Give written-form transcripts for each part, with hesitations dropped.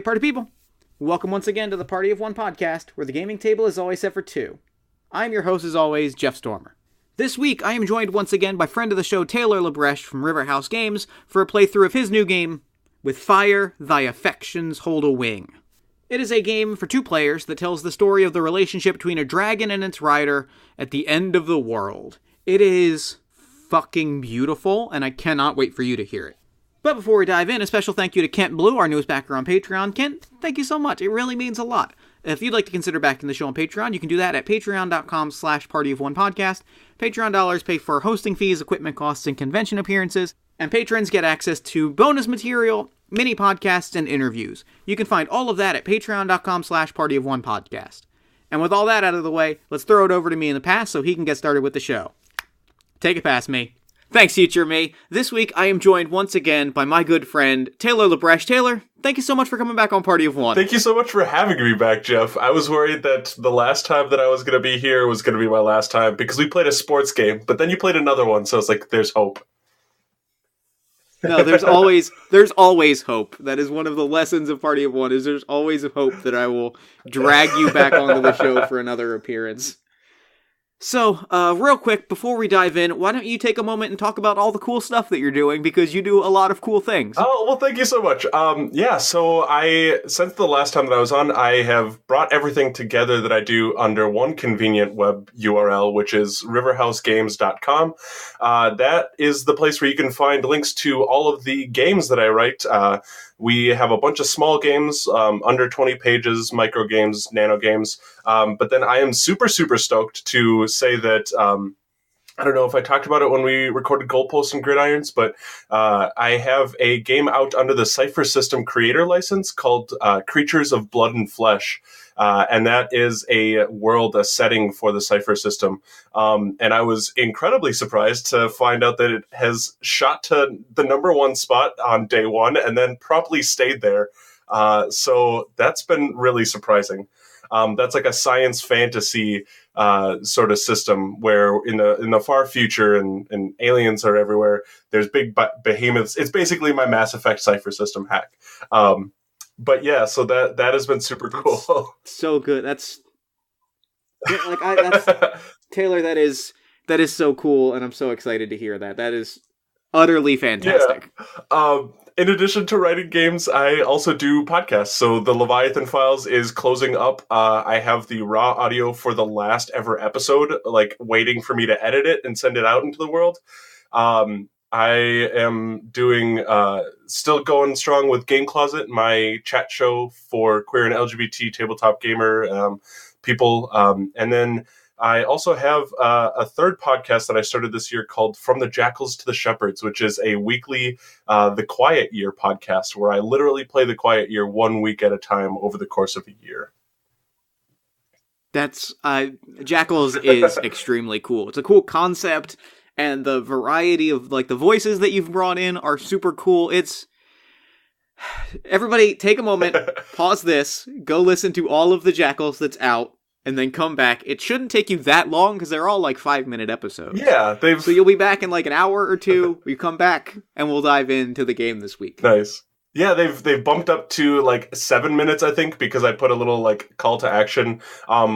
Hey, party people! Welcome once again to the Party of One podcast, where the gaming table is always set for two. I'm your host, as always, Jeff Stormer. This week, I am joined once again by friend of the show, Taylor LaBresh from Riverhouse Games, for a playthrough of his new game, With Fire, Thy Affections Hold a Wing. It is a game for two players that tells the story of the relationship between a dragon and its rider at the end of the world. It is fucking beautiful, and I cannot wait for you to hear it. But before we dive in, a special thank you to Kent Blue, our newest backer on Patreon. Kent, thank you so much. It really means a lot. If you'd like to consider backing the show on Patreon, you can do that at patreon.com/partyofonepodcast. Patreon dollars pay for hosting fees, equipment costs, and convention appearances. And patrons get access to bonus material, mini podcasts, and interviews. You can find all of that at patreon.com/partyofonepodcast. And with all that out of the way, let's throw it over to me in the past so he can get started with the show. Take it past me. Thanks, future me. This week, I am joined once again by my good friend, Taylor LaBresh. Taylor, thank you so much for coming back on Party of One. Thank you so much for having me back, Jeff. I was worried that the last time that I was going to be here was going to be my last time, because we played a sports game, but then you played another one, so it's like, there's hope. No, there's always hope. That is one of the lessons of Party of One, is there's always hope that I will drag you back onto the show for another appearance. So, real quick, before we dive in, why don't you take a moment and talk about all the cool stuff that you're doing, because you do a lot of cool things. Oh, well, thank you so much. So since the last time that I was on, I have brought everything together that I do under one convenient web URL, which is riverhousegames.com. That is the place where you can find links to all of the games that I write. We have a bunch of small games, under 20 pages, micro games, nano games. But then I am super, super stoked to say that, I don't know if I talked about it when we recorded Goalposts and Gridirons, but I have a game out under the Cypher System creator license called Creatures of Blood and Flesh. And that is a setting for the Cypher System. And I was incredibly surprised to find out that it has shot to the #1 spot on day one and then promptly stayed there. So that's been really surprising. That's like a science fantasy sort of system where in the far future and aliens are everywhere, there's big behemoths. It's basically my Mass Effect Cypher System hack. But yeah, so that has been super cool. So good. That's Taylor. That is so cool, and I'm so excited to hear that. That is utterly fantastic. Yeah. In addition to writing games, I also do podcasts. So the Leviathan Files is closing up. I have the raw audio for the last ever episode, like waiting for me to edit it and send it out into the world. I am doing, still going strong with Game Closet, my chat show for queer and LGBT tabletop gamer people. And then I also have a third podcast that I started this year called From the Jackals to the Shepherds, which is a weekly The Quiet Year podcast, where I literally play The Quiet Year 1 week at a time over the course of a year. That's, Jackals is extremely cool. It's a cool concept. And the variety of, like, the voices that you've brought in are super cool. It's... Everybody, take a moment, pause this, go listen to all of the Jackals that's out, and then come back. It shouldn't take you that long, because they're all, like, 5-minute episodes. Yeah, So you'll be back in, like, an hour or two. We come back, and we'll dive into the game this week. Nice. Yeah, they've bumped up to like 7 minutes, I think, because I put a little like call to action,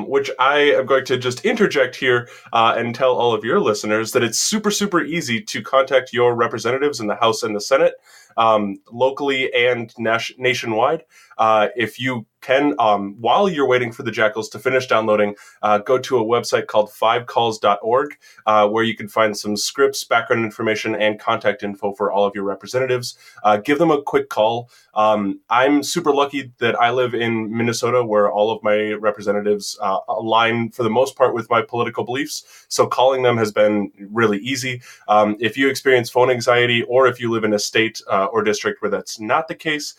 which I am going to just interject here and tell all of your listeners that it's super, super easy to contact your representatives in the House and the Senate, locally and nationwide. If you can, while you're waiting for the Jackals to finish downloading, go to a website called 5calls.org, where you can find some scripts, background information, and contact info for all of your representatives. Give them a quick call. I'm super lucky that I live in Minnesota, where all of my representatives align for the most part with my political beliefs. So calling them has been really easy. If you experience phone anxiety, or if you live in a state or district where that's not the case,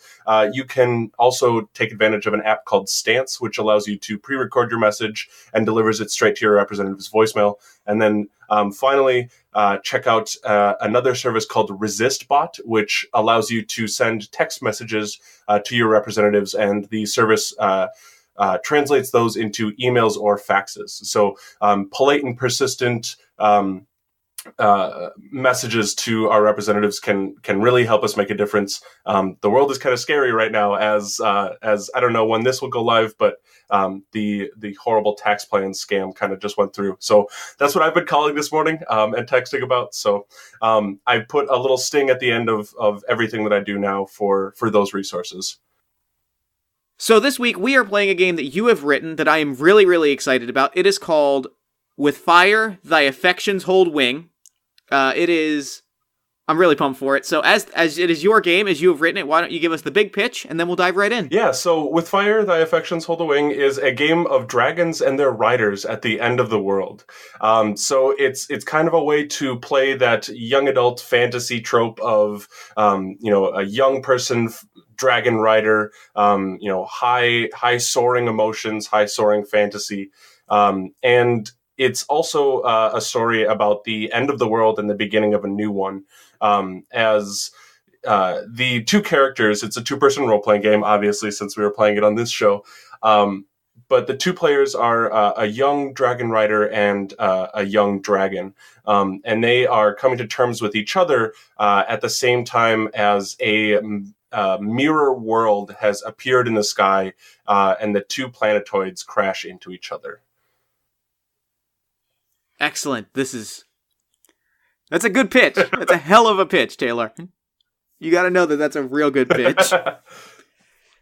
you can also take advantage of an app called Stance, which allows you to pre-record your message and delivers it straight to your representative's voicemail. And then finally, check out another service called ResistBot, which allows you to send text messages to your representatives, and the service translates those into emails or faxes. So polite and persistent messages to our representatives can really help us make a difference. The world is kind of scary right now, as I don't know when this will go live, but the horrible tax plan scam kind of just went through. So that's what I've been calling this morning and texting about. So I put a little sting at the end of everything that I do now for those resources. So this week we are playing a game that you have written that I am really, really excited about. It is called With Fire, Thy Affections Hold Wing. I'm really pumped for it. So as it is your game, as you have written it, why don't you give us the big pitch, and then we'll dive right in. Yeah, so With Fire, Thy Affections Hold a Wing is a game of dragons and their riders at the end of the world. So it's kind of a way to play that young adult fantasy trope of, a young person dragon rider, high soaring emotions, high soaring fantasy. And it's also a story about the end of the world and the beginning of a new one. As the two characters, it's a two-person role-playing game, obviously, since we were playing it on this show. But the two players are a young dragon rider and a young dragon. And they are coming to terms with each other at the same time as a mirror world has appeared in the sky, and the two planetoids crash into each other. Excellent. That's a good pitch. That's a hell of a pitch, Taylor. You got to know that that's a real good pitch.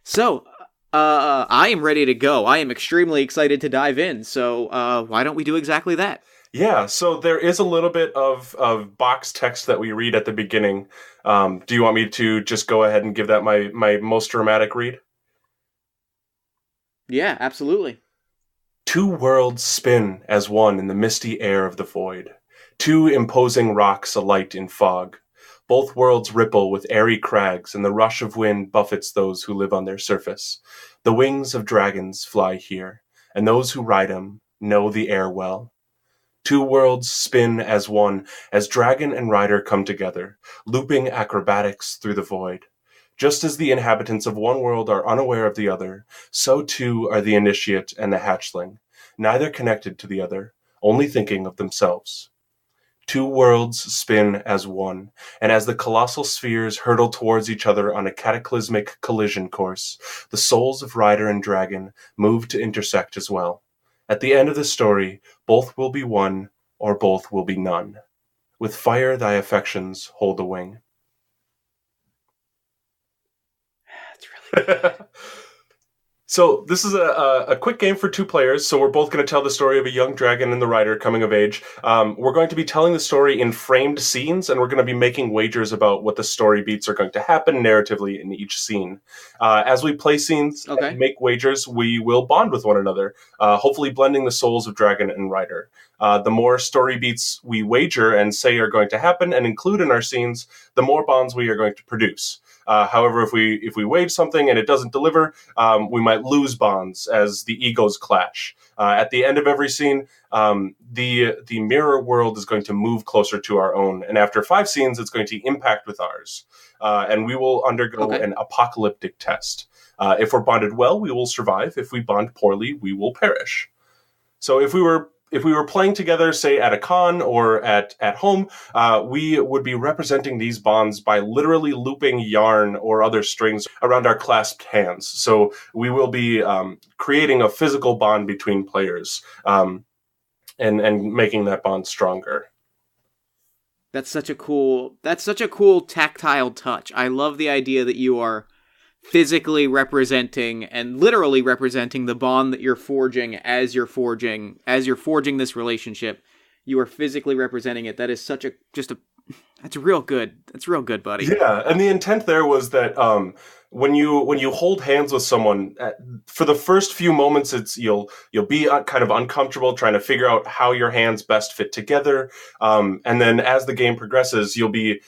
So, I am ready to go. I am extremely excited to dive in. So, why don't we do exactly that? Yeah, so there is a little bit of box text that we read at the beginning. Do you want me to just go ahead and give that my most dramatic read? Yeah, absolutely. Two worlds spin as one in the misty air of the void. Two imposing rocks alight in fog. Both worlds ripple with airy crags, and the rush of wind buffets those who live on their surface. The wings of dragons fly here, and those who ride them know the air well. Two worlds spin as one, as dragon and rider come together, looping acrobatics through the void. Just as the inhabitants of one world are unaware of the other, so too are the initiate and the hatchling, neither connected to the other, only thinking of themselves. Two worlds spin as one, and as the colossal spheres hurtle towards each other on a cataclysmic collision course, the souls of rider and dragon move to intersect as well. At the end of the story, both will be one, or both will be none. With fire thy affections hold a wing. That's really good. So this is a quick game for two players, so we're both going to tell the story of a young dragon and the rider coming of age. We're going to be telling the story in framed scenes, and we're going to be making wagers about what the story beats are going to happen narratively in each scene. As we play scenes and make wagers, we will bond with one another, hopefully blending the souls of dragon and rider. The more story beats we wager and say are going to happen and include in our scenes, the more bonds we are going to produce. However, if we wage something and it doesn't deliver, we might lose bonds as the egos clash. At the end of every scene, the mirror world is going to move closer to our own, and after 5 scenes, it's going to impact with ours, and we will undergo an apocalyptic test. If we're bonded well, we will survive. If we bond poorly, we will perish. So if we were playing together, say at a con or at home, we would be representing these bonds by literally looping yarn or other strings around our clasped hands. So we will be creating a physical bond between players and making that bond stronger. That's such a cool tactile touch. I love the idea that you are physically representing and literally representing the bond that you're forging as you're forging this relationship. You are physically representing it. That is that's real good. That's real good, buddy. Yeah, and the intent there was that when you hold hands with someone, for the first few moments, you'll be kind of uncomfortable trying to figure out how your hands best fit together, and then as the game progresses, you'll be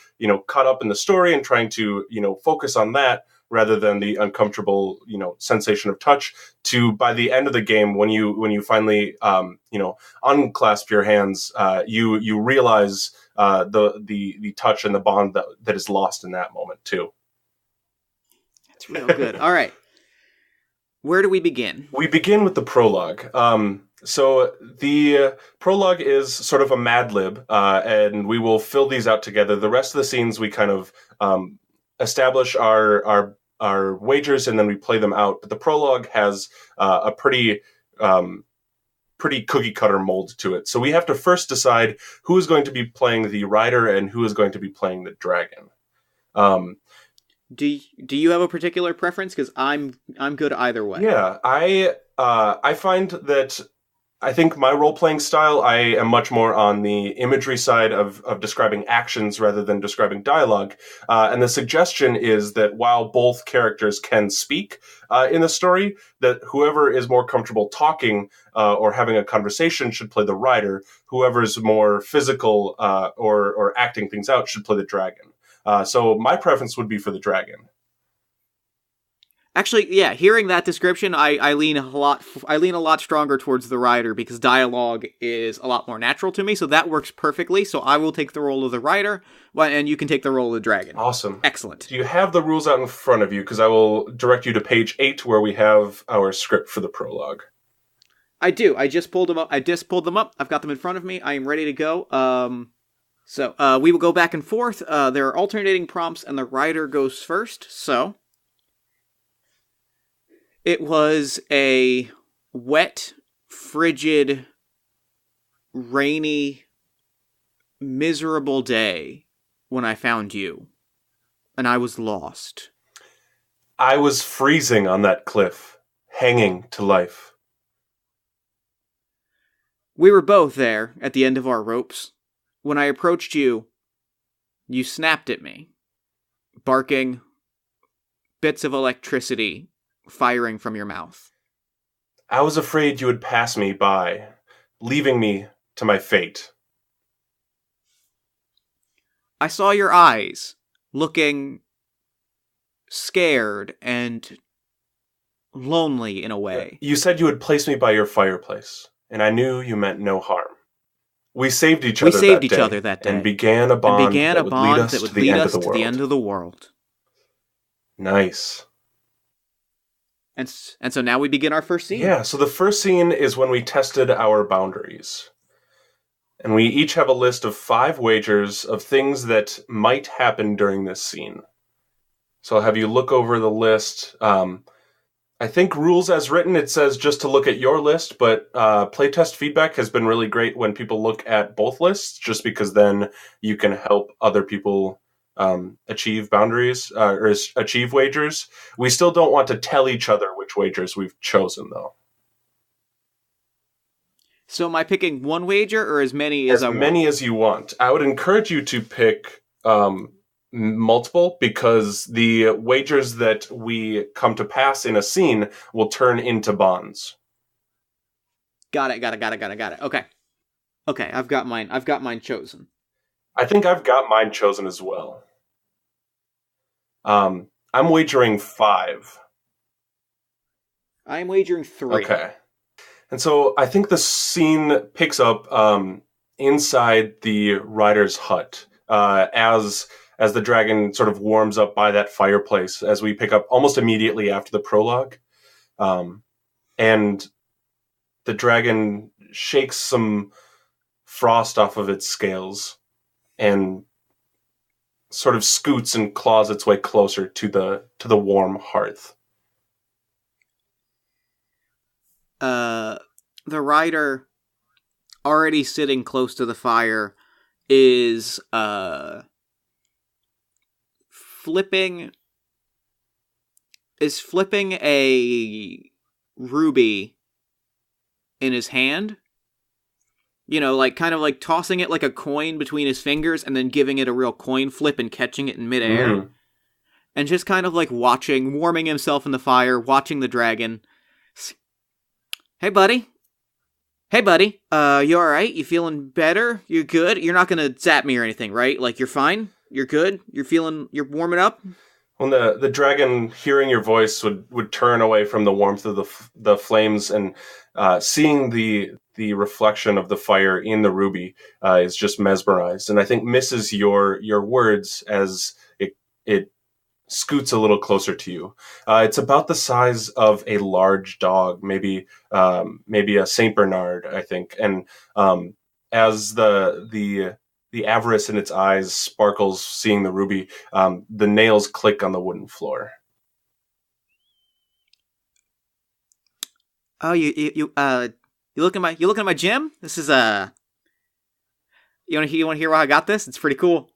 caught up in the story and trying to focus on that rather than the uncomfortable sensation of touch. To by the end of the game, when you finally unclasp your hands, you realize the touch and the bond that is lost in that moment too. That's real good. All right. Where do we begin? We begin with the prologue. So the prologue is sort of a Mad Lib, and we will fill these out together. The rest of the scenes we kind of establish our wagers and then we play them out. But the prologue has a um, pretty cookie cutter mold to it. So we have to first decide who is going to be playing the rider and who is going to be playing the dragon. Do you have a particular preference? Because I'm good either way. Yeah, I find that I think my role playing style, I am much more on the imagery side of describing actions rather than describing dialogue. And the suggestion is that while both characters can speak in the story, that whoever is more comfortable talking or having a conversation should play the rider. Whoever is more physical or acting things out should play the dragon. So my preference would be for the dragon. Actually, yeah, hearing that description, I lean a lot stronger towards the rider because dialogue is a lot more natural to me, so that works perfectly. So I will take the role of the rider, and you can take the role of the dragon. Awesome. Excellent. Do you have the rules out in front of you? Because I will direct you to page 8 where we have our script for the prologue. I do. I just pulled them up. I've got them in front of me. I am ready to go. So we will go back and forth. There are alternating prompts, and the rider goes first, so... It was a wet, frigid, rainy, miserable day when I found you, and I was lost. I was freezing on that cliff, hanging to life. We were both there at the end of our ropes. When I approached you, you snapped at me, barking, bits of electricity firing from your mouth. I was afraid you would pass me by, leaving me to my fate. I saw your eyes, looking scared and lonely in a way. You said you would place me by your fireplace, and I knew you meant no harm. We saved each other that day and began a bond that would lead us to the end of the world. Nice. And so now we begin our first scene. Yeah, so the first scene is when we tested our boundaries. And we each have a list of 5 wagers of things that might happen during this scene. So I'll have you look over the list. I think rules as written, it says just to look at your list, but playtest feedback has been really great when people look at both lists, just because then you can help other people achieve boundaries or achieve wagers. We still don't want to tell each other which wagers we've chosen, though. So am I picking one wager or as many as I want? As many as you want. I would encourage you to pick multiple, because the wagers that we come to pass in a scene will turn into bonds. Got it. Okay, I've got mine chosen. I think I've got mine chosen as well. I'm wagering 5. I'm wagering 3. Okay. And so I think the scene picks up inside the rider's hut as the dragon sort of warms up by that fireplace, as we pick up almost immediately after the prologue. And the dragon shakes some frost off of its scales and sort of scoots and claws its way closer to the warm hearth. The rider, already sitting close to the fire, is flipping a ruby in his hand. You know, like kind of like tossing it like a coin between his fingers and then giving it a real coin flip and catching it in midair. Mm. And just kind of like warming himself in the fire, watching the dragon. Hey, buddy. You alright? You feeling better? You good? You're not gonna zap me or anything, right? Like, you're fine? You're good? You're warming up? When the dragon, hearing your voice, would turn away from the warmth of the flames, and seeing the reflection of the fire in the ruby is just mesmerized, and I think misses your words as it scoots a little closer to you. It's about the size of a large dog, maybe a Saint Bernard, I think. And as the avarice in its eyes sparkles, seeing the ruby, the nails click on the wooden floor. Oh, you looking at my gym? This is you want to hear why I got this? It's pretty cool.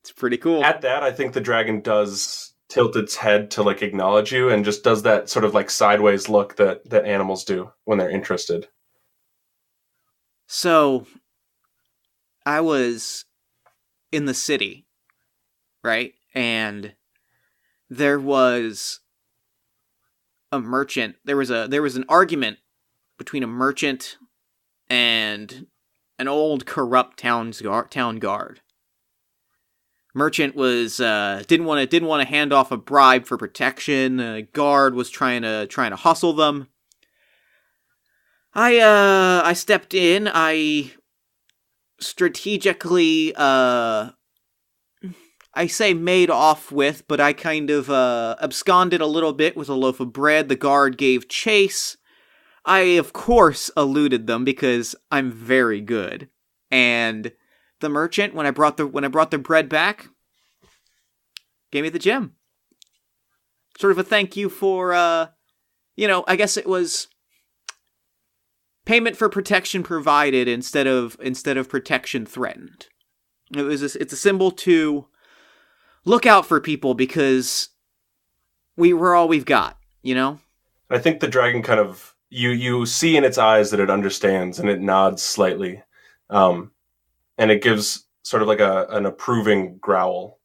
It's pretty cool. At that, I think the dragon does tilt its head to like acknowledge you, and just does that sort of like sideways look that animals do when they're interested. So, I was in the city, right? And there was a merchant. There was an argument between a merchant and an old corrupt town guard. Merchant was didn't want to hand off a bribe for protection. Guard was trying to hustle them. I stepped in. I strategically I say made off with, but I kind of absconded a little bit with a loaf of bread. The guard gave chase. I of course eluded them because I'm very good. And the merchant, when I brought the bread back, gave me the gem. Sort of a thank you for I guess it was payment for protection provided instead of protection threatened. It's a symbol to look out for people because we're all we've got, you know? I think the dragon kind of you see in its eyes that it understands, and it nods slightly. And it gives sort of like an approving growl.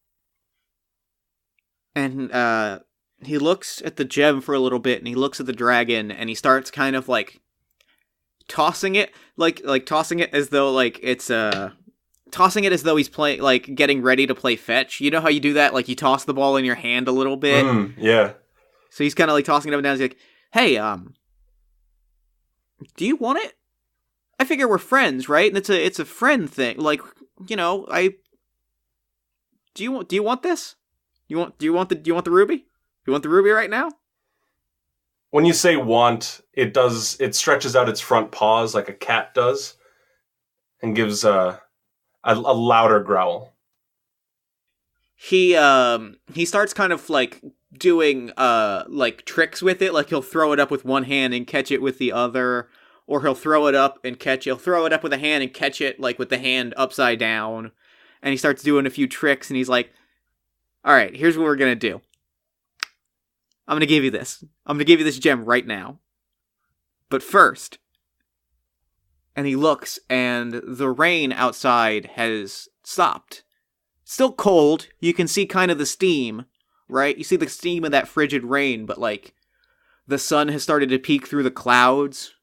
And he looks at the gem for a little bit, and he looks at the dragon, and he starts kind of like tossing it, like tossing it as though like it's tossing it as though he's playing, like getting ready to play fetch. You know how you do that? Like you toss the ball in your hand a little bit. Yeah. So he's kind of like tossing it up and down. He's like, "Hey, do you want it? I figure we're friends, right? And it's a friend thing. Like, you know, do you want this? Do you want the ruby? You want the ruby right now?" When you say want, it stretches out its front paws like a cat does, and gives a louder growl. He starts kind of like doing like tricks with it, like he'll throw it up with one hand and catch it with the other, or he'll throw it up with a hand and catch it like with the hand upside down. And he starts doing a few tricks, and he's like, "All right, here's what we're going to do. I'm going to give you this. I'm going to give you this gem right now. But first," and he looks, and the rain outside has stopped. Still cold. You can see kind of the steam, right? You see the steam of that frigid rain, but like the sun has started to peek through the clouds.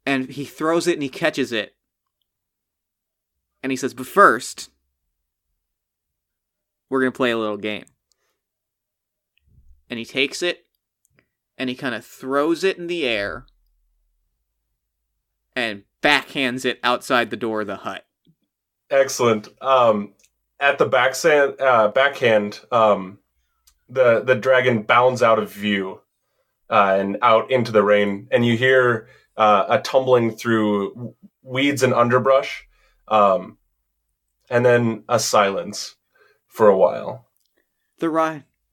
And he throws it and he catches it. And he says, "But first, we're going to play a little game." And he takes it, and he kind of throws it in the air, and backhands it outside the door of the hut. Excellent. At the backhand, the dragon bounds out of view and out into the rain, and you hear a tumbling through weeds and underbrush, and then a silence for a while.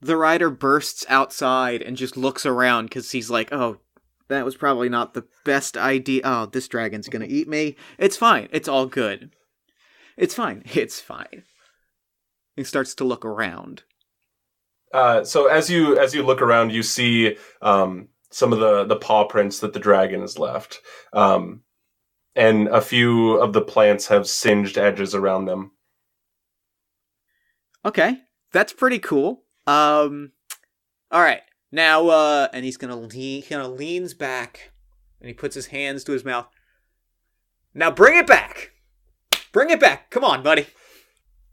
The rider bursts outside and just looks around because he's like, "Oh, that was probably not the best idea. Oh, this dragon's gonna eat me. It's fine. It's all good. It's fine. It's fine." He starts to look around. So as you look around, you see some of the paw prints that the dragon has left, and a few of the plants have singed edges around them. Okay, that's pretty cool. All right, now, and he leans back, and he puts his hands to his mouth. "Now bring it back! Bring it back! Come on, buddy!"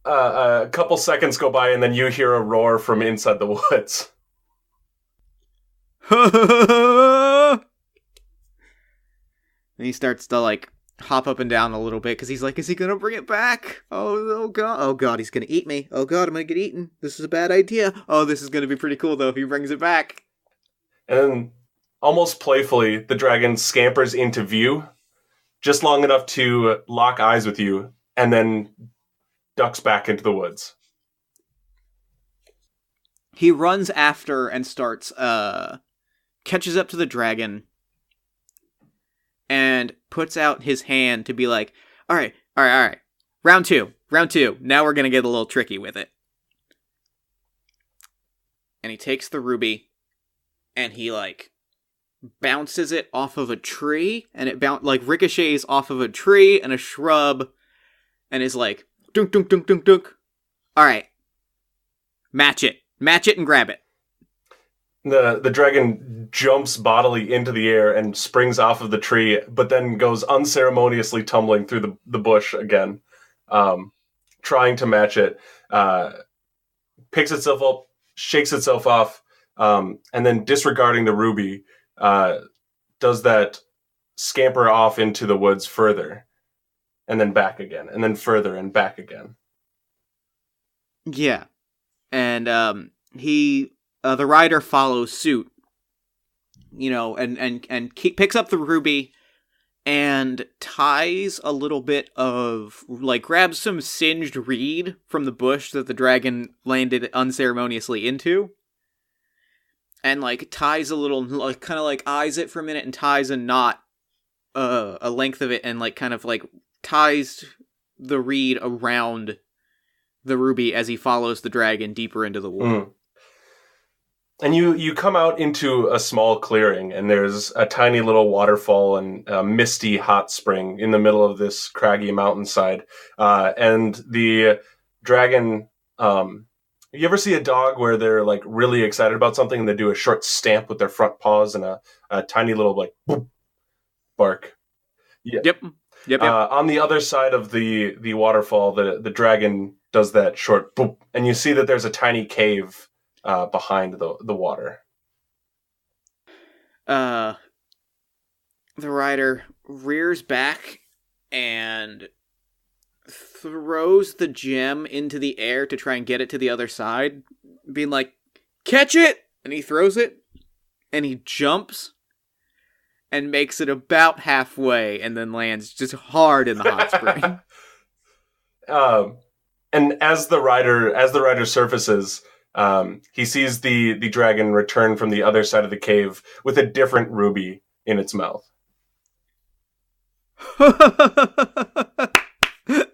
A couple seconds go by, and then you hear a roar from inside the woods. And he starts to, like, hop up and down a little bit because he's like, is he gonna bring it back? Oh god, oh god, he's gonna eat me. Oh god, I'm gonna get eaten. This is a bad idea. Oh, this is gonna be pretty cool though if he brings it back. And then, almost playfully, the dragon scampers into view, just long enough to lock eyes with you, and then ducks back into the woods. He runs after and starts, catches up to the dragon, and puts out his hand to be like, all right. Round two. Now we're gonna get a little tricky with it. And he takes the ruby, and he, like, bounces it off of a tree, and it ricochets off of a tree and a shrub, and is like, dunk, dunk, dunk, dunk, dunk. All right. Match it and grab it. The dragon jumps bodily into the air and springs off of the tree, but then goes unceremoniously tumbling through the bush again, trying to match it. Picks itself up, shakes itself off, and then disregarding the ruby, does that scamper off into the woods further, and then back again, and then further and back again. Yeah. And the rider follows suit, and picks up the ruby and ties a little bit of, like, grabs some singed reed from the bush that the dragon landed unceremoniously into, and, like, ties a little, like, kind of, like, eyes it for a minute and ties a knot, a length of it, and, like, kind of, like, ties the reed around the ruby as he follows the dragon deeper into the wood. Mm. And you come out into a small clearing, and there's a tiny little waterfall and a misty hot spring in the middle of this craggy mountainside. And the dragon, you ever see a dog where they're, like, really excited about something and they do a short stamp with their front paws and a tiny little, like, boop, bark? Yeah. Yep. On the other side of the waterfall, the dragon does that short boop, and you see that there's a tiny cave behind the water. The rider rears back and throws the gem into the air to try and get it to the other side, being like, catch it! And he throws it, and he jumps, and makes it about halfway, and then lands just hard in the hot spring. And as the rider surfaces, he sees the dragon return from the other side of the cave with a different ruby in its mouth.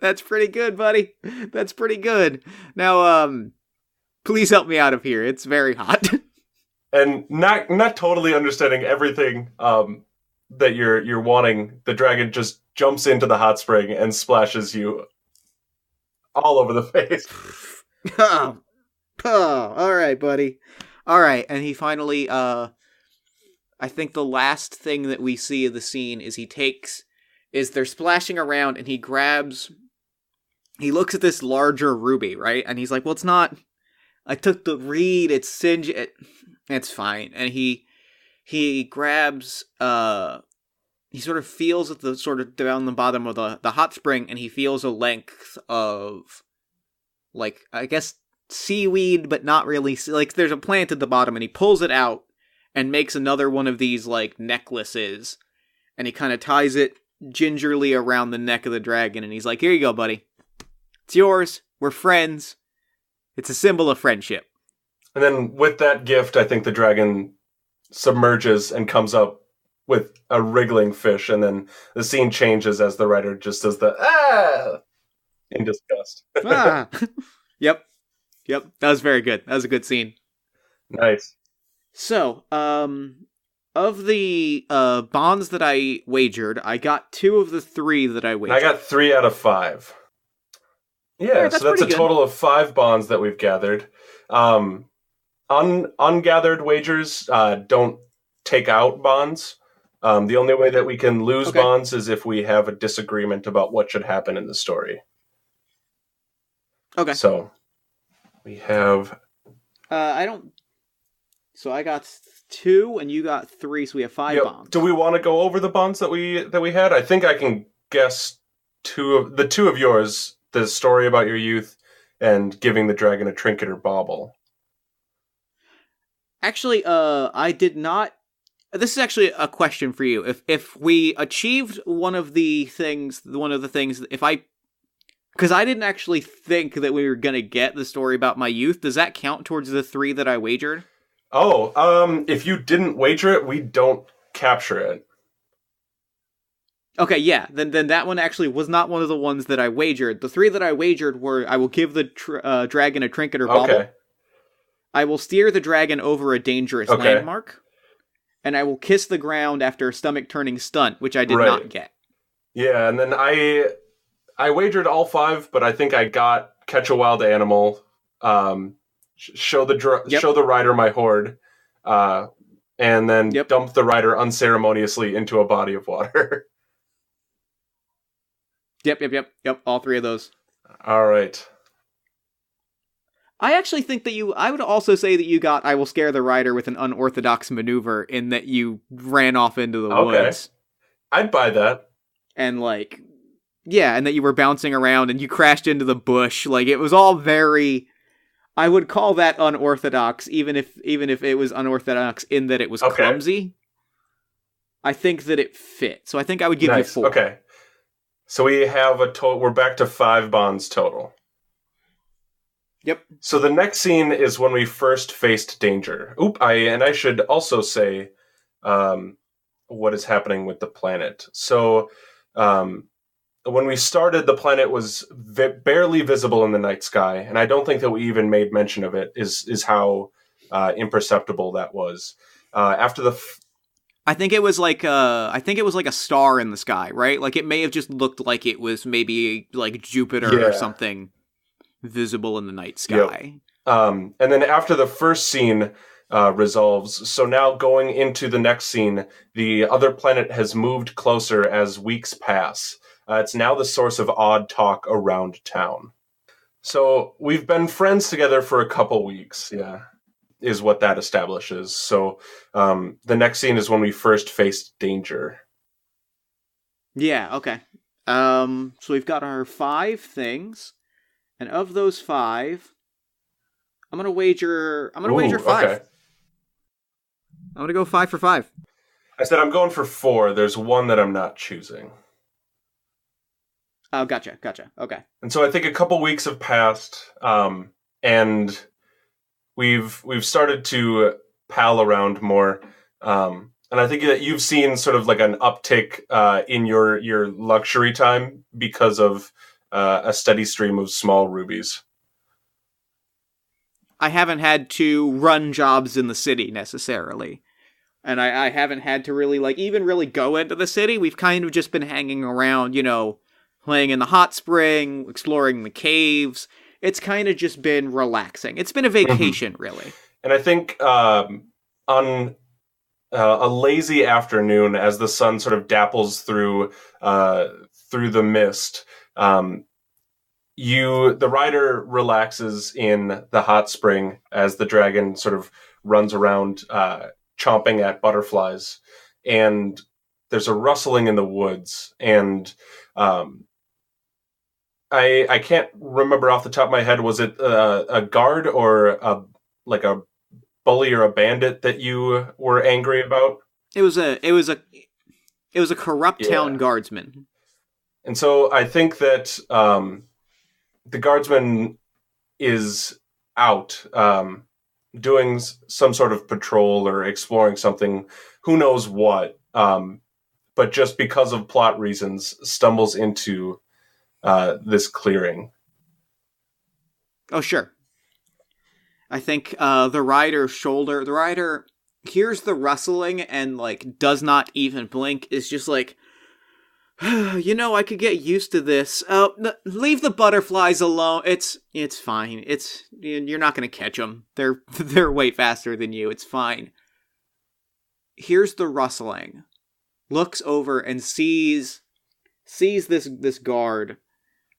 That's pretty good, buddy. That's pretty good. Now, please help me out of here. It's very hot. And not totally understanding everything that you're wanting, the dragon just jumps into the hot spring and splashes you all over the face. Oh, all right, buddy. All right, and he finally, I think the last thing that we see of the scene is they're splashing around, and he looks at this larger ruby, right? And he's like, well, it's not, I took the reed, it's singed, it's fine. And he grabs, he sort of feels at the sort of down the bottom of the hot spring, and he feels a length of, like, I guess seaweed, but not really, like, there's a plant at the bottom, and he pulls it out and makes another one of these, like, necklaces, and he kind of ties it gingerly around the neck of the dragon, and he's like, here you go, buddy. It's yours. We're friends. It's a symbol of friendship. And then with that gift, I think the dragon submerges and comes up with a wriggling fish, and then the scene changes as the writer just does the in disgust. Yep. That was very good. That was a good scene. Nice. So, of the bonds that I wagered, I got 2 of the 3 that I wagered. I got 3 out of 5. Yeah, so that's a total of 5 bonds that we've gathered. Ungathered wagers don't take out bonds. The only way that we can lose bonds is if we have a disagreement about what should happen in the story. Okay. So, we have... So I got 2, and you got 3, so we have 5 bonds. Do we want to go over the bonds that we had? I think I can guess the two of yours, the story about your youth and giving the dragon a trinket or bauble. Actually, I did not. This is actually a question for you. If we achieved one of the things, if I, because I didn't actually think that we were gonna get the story about my youth. Does that count towards the 3 that I wagered? Oh, if you didn't wager it, we don't capture it. Okay, yeah. Then that one actually was not one of the ones that I wagered. The 3 that I wagered were: I will give the dragon a trinket or bauble. Okay. I will steer the dragon over a dangerous landmark. And I will kiss the ground after a stomach-turning stunt, which I did not get. Yeah, and then I wagered all 5, but I think I got catch a wild animal, show the rider my hoard, and then dump the rider unceremoniously into a body of water. Yep. All 3 of those. All right. I actually think that I would also say that you got I will scare the rider with an unorthodox maneuver in that you ran off into the woods. I'd buy that. And and that you were bouncing around and you crashed into the bush. Like, it was all very, I would call that unorthodox, even if it was unorthodox in that it was clumsy. I think that it fit. So I think I would give you 4. Okay. So we have we're back to 5 bonds total. Yep. So the next scene is when we first faced danger. I should also say what is happening with the planet. So when we started, the planet was barely visible in the night sky, and I don't think that we even made mention of it, is how imperceptible that was. After the... I think it was like a star in the sky, right? Like, it may have just looked like it was maybe like Jupiter or something visible in the night sky. And then after the first scene resolves, so now going into the next scene, the other planet has moved closer as weeks pass. It's now the source of odd talk around town. So we've been friends together for a couple weeks, is what that establishes. So the next scene is when we first faced danger. Yeah, okay. So we've got our 5 things. And of those 5, I'm gonna wager 5. Okay. I'm gonna go 5 for 5. I said I'm going for 4. There's one that I'm not choosing. Oh, gotcha. Okay. And so I think a couple weeks have passed, and we've started to pal around more. And I think that you've seen sort of like an uptick in your luxury time because of a steady stream of small rubies. I haven't had to run jobs in the city necessarily. And I haven't had to really even really go into the city. We've kind of just been hanging around, playing in the hot spring, exploring the caves. It's kind of just been relaxing. It's been a vacation, really. And I think on a lazy afternoon, as the sun sort of dapples through the mist, the rider relaxes in the hot spring as the dragon sort of runs around chomping at butterflies, and there's a rustling in the woods, and I can't remember off the top of my head, was it a guard or a bully or a bandit that you were angry about? It was a corrupt town guardsman. And so I think that the guardsman is out doing some sort of patrol or exploring something, who knows what, but just because of plot reasons stumbles into this clearing. Oh, sure. I think the rider hears the rustling and does not even blink, is just like, I could get used to this. Leave the butterflies alone. It's fine. You're not going to catch them. They're way faster than you. It's fine. Hears the rustling, looks over and sees this guard,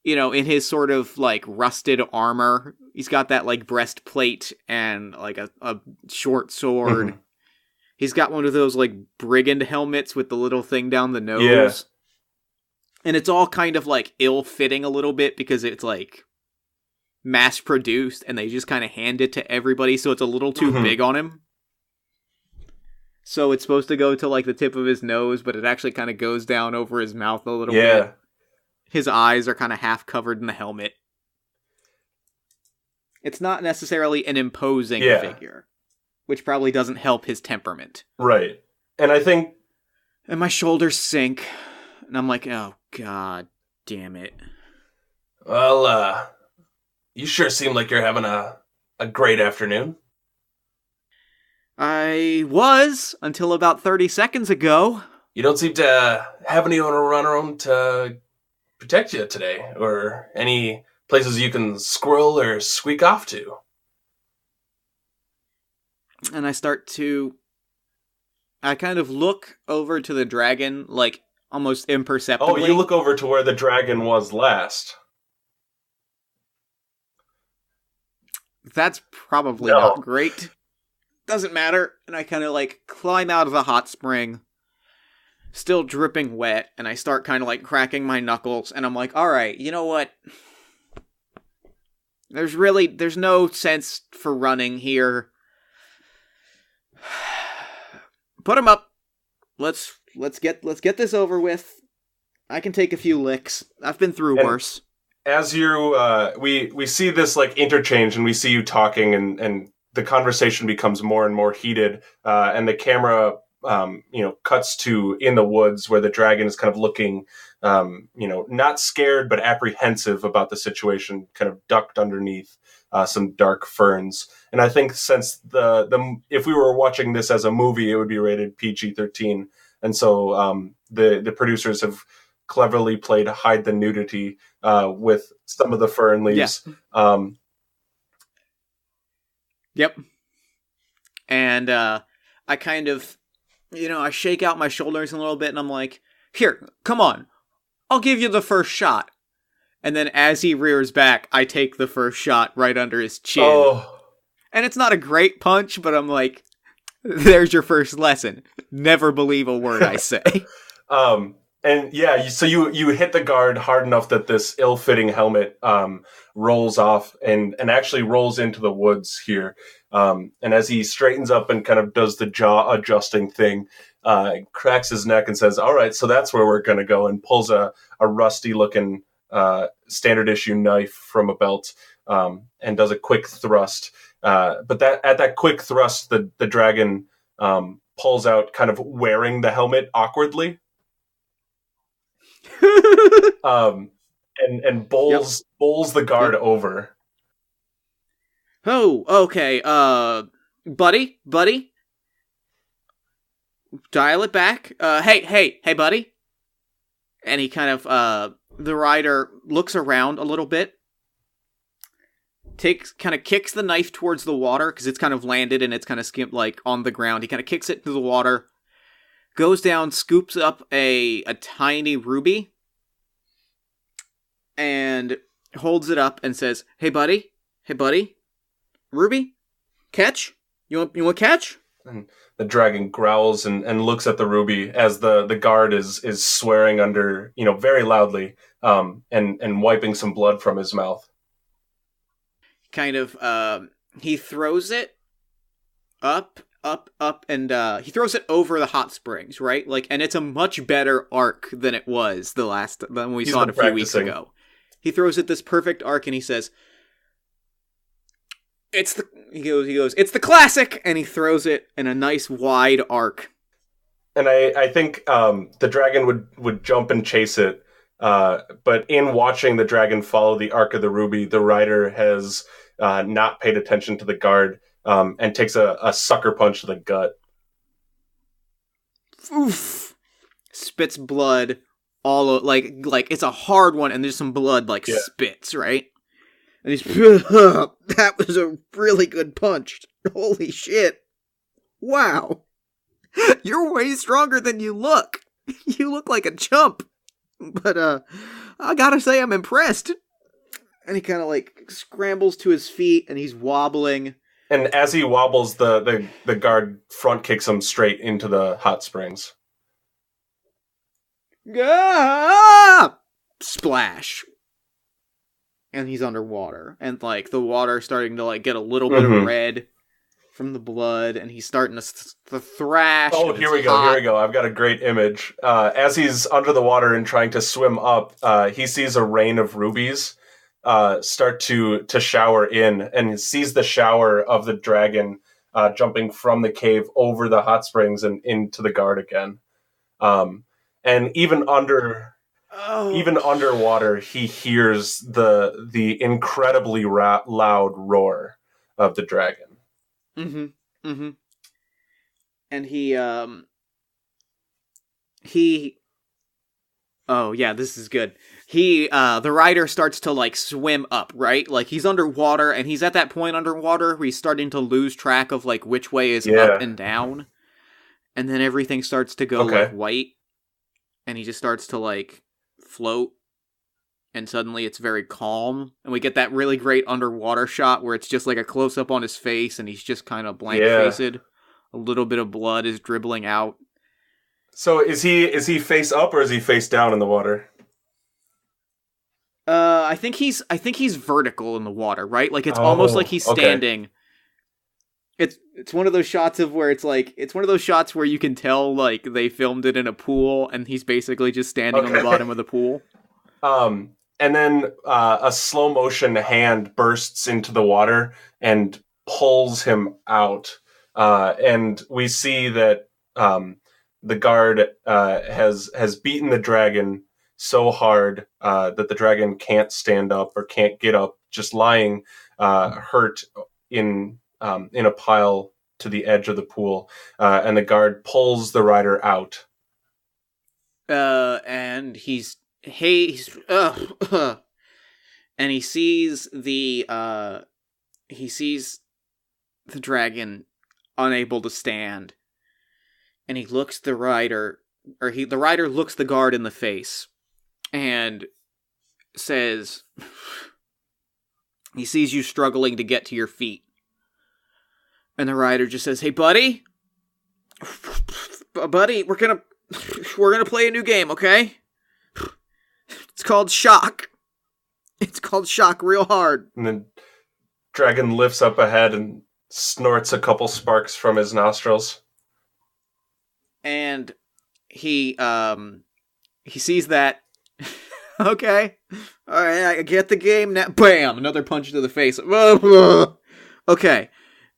in his sort of rusted armor. He's got that breastplate and a short sword. Mm-hmm. He's got one of those brigand helmets with the little thing down the nose. And it's all kind of like ill-fitting a little bit because it's like mass-produced and they just kind of hand it to everybody, so it's a little too big on him. So it's supposed to go to like the tip of his nose, but it actually kind of goes down over his mouth a little bit. His eyes are kind of half covered in the helmet. It's not necessarily an imposing figure, which probably doesn't help his temperament. Right. And I think... And my shoulders sink, and I'm like, oh, God damn it. Well, you sure seem like you're having a great afternoon. I was, until about 30 seconds ago. You don't seem to have anyone around to protect you today, or any places you can squirrel or squeak off to. And I kind of look over to the dragon, like, almost imperceptibly. Oh, you look over to where the dragon was last. That's probably not great. Doesn't matter. And I kind of, like, climb out of the hot spring, still dripping wet, and I start kind of, like, cracking my knuckles, and I'm like, alright, you know what? There's no sense for running here. Put him up. Let's get this over with. I can take a few licks. I've been through worse. As you, we see this like interchange, and we see you talking, and the conversation becomes more and more heated, and the camera, cuts to in the woods where the dragon is kind of looking, not scared but apprehensive about the situation, kind of ducked underneath some dark ferns. And I think since the if we were watching this as a movie, it would be rated PG-13, and so the producers have cleverly played hide the nudity with some of the fern leaves. Yeah. Yep. And I kind of, I shake out my shoulders a little bit, and I'm like, here, come on. I'll give you the first shot. And then as he rears back, I take the first shot right under his chin. Oh. And it's not a great punch, but I'm like, there's your first lesson. Never believe a word I say. And yeah, so you hit the guard hard enough that this ill-fitting helmet rolls off and actually rolls into the woods here. And as he straightens up and kind of does the jaw adjusting thing, cracks his neck and says, all right, so that's where we're going to go, and pulls a rusty looking standard issue knife from a belt and does a quick thrust. But at that quick thrust, the dragon pulls out, kind of wearing the helmet awkwardly. And bowls the guard over. Oh, okay. Buddy, dial it back. Hey, buddy. And he kind of, the rider looks around a little bit, kind of kicks the knife towards the water because it's kind of landed and it's kind of skimmed like on the ground. He kind of kicks it into the water, goes down, scoops up a tiny ruby, and holds it up and says, Hey buddy, ruby, catch? You want catch? And the dragon growls and looks at the ruby as the guard is swearing under, very loudly, and wiping some blood from his mouth. Kind of, he throws it up, and he throws it over the hot springs, right? Like, and it's a much better arc than it was than we saw it a few weeks ago. He throws it this perfect arc, and he says, it's the classic, and he throws it in a nice wide arc. And I think the dragon would jump and chase it, but in watching the dragon follow the arc of the ruby, the rider has not paid attention to the guard, and takes a sucker punch to the gut. Oof! Spits blood all like it's a hard one, and there's some blood spits, right? And he's, that was a really good punch. Holy shit. Wow. You're way stronger than you look. You look like a chump. But, I gotta say I'm impressed. And he kind of, scrambles to his feet, and he's wobbling. And as he wobbles, the guard front kicks him straight into the hot springs. Ah! Splash. And he's underwater. And, like, the water starting to, like, get a little bit of red from the blood, and he's starting to thrash. Oh, here we go. I've got a great image. As he's under the water and trying to swim up, he sees a rain of rubies start to shower in, and sees the shower of the dragon jumping from the cave over the hot springs and into the guard again. And even underwater, he hears the incredibly loud roar of the dragon. And he oh yeah, this is good. The rider starts to, like, swim up, right? Like, he's underwater, and he's at that point underwater where he's starting to lose track of, like, which way is up and down. And then everything starts to go, like, white. And he just starts to, like, float. And suddenly it's very calm. And we get that really great underwater shot where it's just, like, a close-up on his face, and he's just kind of blank-faced. A little bit of blood is dribbling out. So is he face up or is he face down in the water? I think he's vertical in the water, right? Like, it's almost like he's standing. It's one of those shots of where it's one of those shots where you can tell, like, they filmed it in a pool and he's basically just standing on the bottom of the pool. And then a slow motion hand bursts into the water and pulls him out. And we see that the guard has beaten the dragon so hard that the dragon can't stand up or can't get up, just lying hurt in a pile to the edge of the pool. And the guard pulls the rider out. And and he sees the dragon unable to stand, and he looks the rider looks the guard in the face and says, he sees you struggling to get to your feet, and the rider just says, "Hey, buddy, we're gonna play a new game, okay? It's called Shock. It's called Shock real hard." And then dragon lifts up ahead and snorts a couple sparks from his nostrils. And he sees that. Okay. Alright, I get the game now. Bam! Another punch to the face. Okay.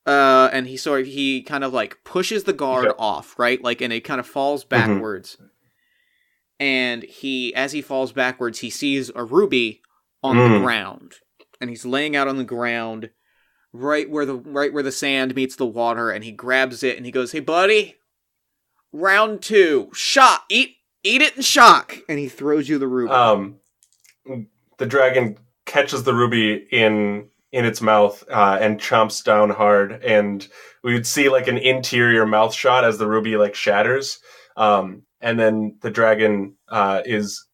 And he kind of, like, pushes the guard off, right? Like, and it kind of falls backwards. And as he falls backwards, he sees a ruby on the ground. And he's laying out on the ground right where the sand meets the water, and he grabs it and he goes, "Hey, buddy, round 2, shock, eat it and shock." And he throws you the ruby. The dragon catches the ruby in its mouth and chomps down hard, and we would see, like, an interior mouth shot as the ruby, like, shatters. And then the dragon is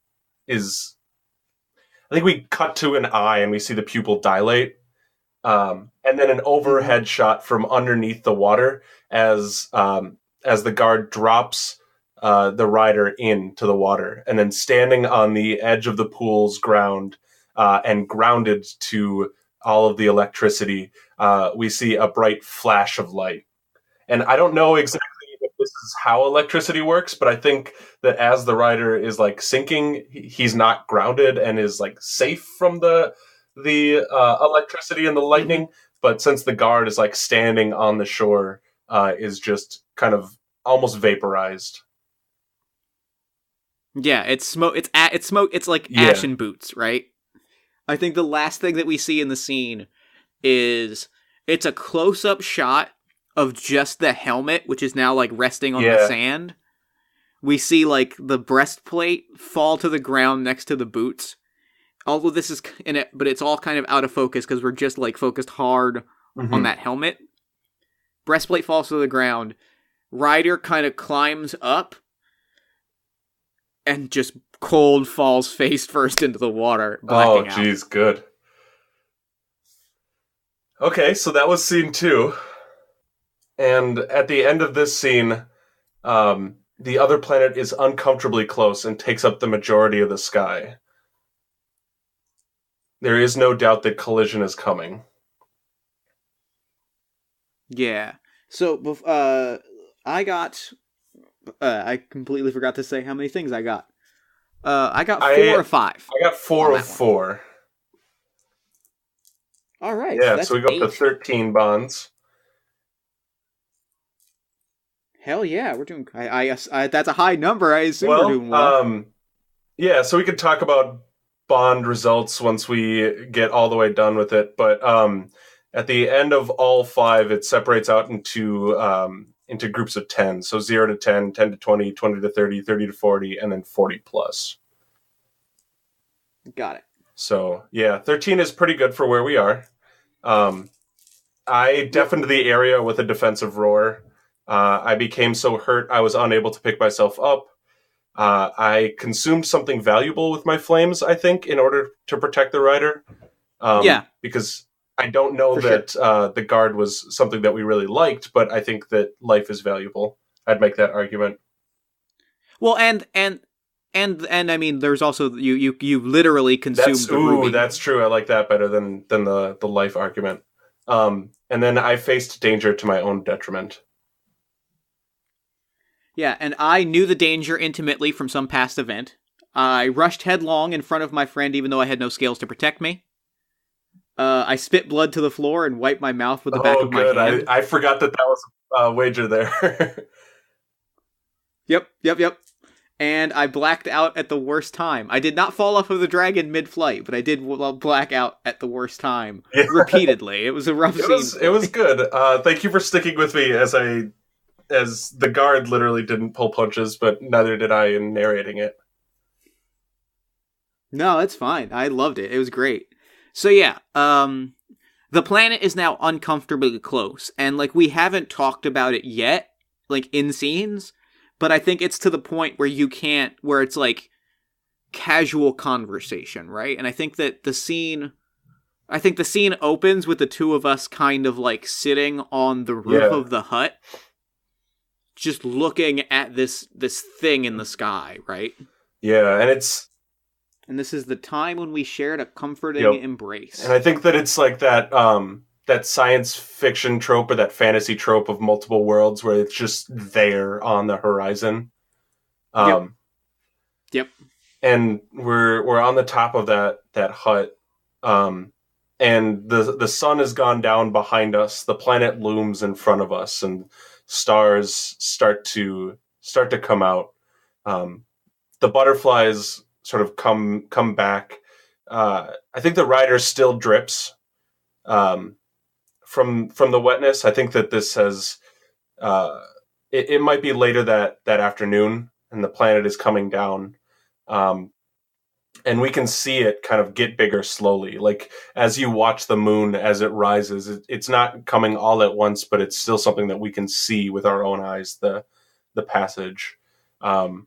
I think we cut to an eye and we see the pupil dilate. And then an overhead shot from underneath the water as the guard drops the rider into the water, and then standing on the edge of the pool's ground and grounded to all of the electricity, we see a bright flash of light. And I don't know exactly if this is how electricity works, but I think that as the rider is, like, sinking, he's not grounded and is, like, safe from the electricity and the lightning. But since the guard is, like, standing on the shore, is just kind of almost vaporized. Yeah, it's smoke. It's smoke. It's like ashen boots, right? I think the last thing that we see in the scene is it's a close-up shot of just the helmet, which is now, like, resting on the sand. We see, like, the breastplate fall to the ground next to the boots. All of this is in it, but it's all kind of out of focus because we're just, like, focused hard on that helmet. Breastplate falls to the ground. Ryder kind of climbs up and just cold falls face first into the water, blacking out. Oh, geez, good. Okay, so that was scene 2. And at the end of this scene, the other planet is uncomfortably close and takes up the majority of the sky. There is no doubt that collision is coming. Yeah. So, I completely forgot to say how many things I got. I got 4 or 5. I got 4 of 4. All right. Yeah, so we go up to 13 bonds. Hell yeah, we're doing. I that's a high number. I assume we're doing well. Yeah, so we could talk about bond results once we get all the way done with it. But at the end of all 5, it separates out into groups of 10. So 0 to 10, 10 to 20, 20 to 30, 30 to 40, and then 40 plus. Got it. So yeah, 13 is pretty good for where we are. I deafened the area with a defensive roar. I became so hurt I was unable to pick myself up. I consumed something valuable with my flames, I think, in order to protect the rider. Because I don't know that the guard was something that we really liked, but I think that life is valuable. I'd make that argument. Well, and I mean, there's also you literally consumed the ruby. That's true. I like that better than the life argument. And then I faced danger to my own detriment. Yeah, and I knew the danger intimately from some past event. I rushed headlong in front of my friend even though I had no scales to protect me. I spit blood to the floor and wiped my mouth with the back of my hand. I forgot that was a wager there. Yep. And I blacked out at the worst time. I did not fall off of the dragon mid-flight, but I did black out at the worst time repeatedly. It was a rough scene. It was good. Thank you for sticking with me as the guard literally didn't pull punches, but neither did I in narrating it. No, it's fine. I loved it. It was great. So yeah, the planet is now uncomfortably close, and like we haven't talked about it yet, like in scenes, but I think it's to the point where it's like casual conversation, right? And I think the scene opens with the two of us kind of like sitting on the roof of the hut, just looking at this thing in the sky, right? Yeah, and this is the time when we shared a comforting embrace. And I think that it's like that science fiction trope or that fantasy trope of multiple worlds where it's just there on the horizon. Yep. And we're on the top of that hut. And the sun has gone down behind us. The planet looms in front of us, and stars start to come out. The butterflies sort of come back. I think the rider still drips from the wetness. I think that this has it might be later that afternoon, and the planet is coming down. And we can see it kind of get bigger slowly. Like as you watch the moon as it rises, it's not coming all at once, but it's still something that we can see with our own eyes, the passage. And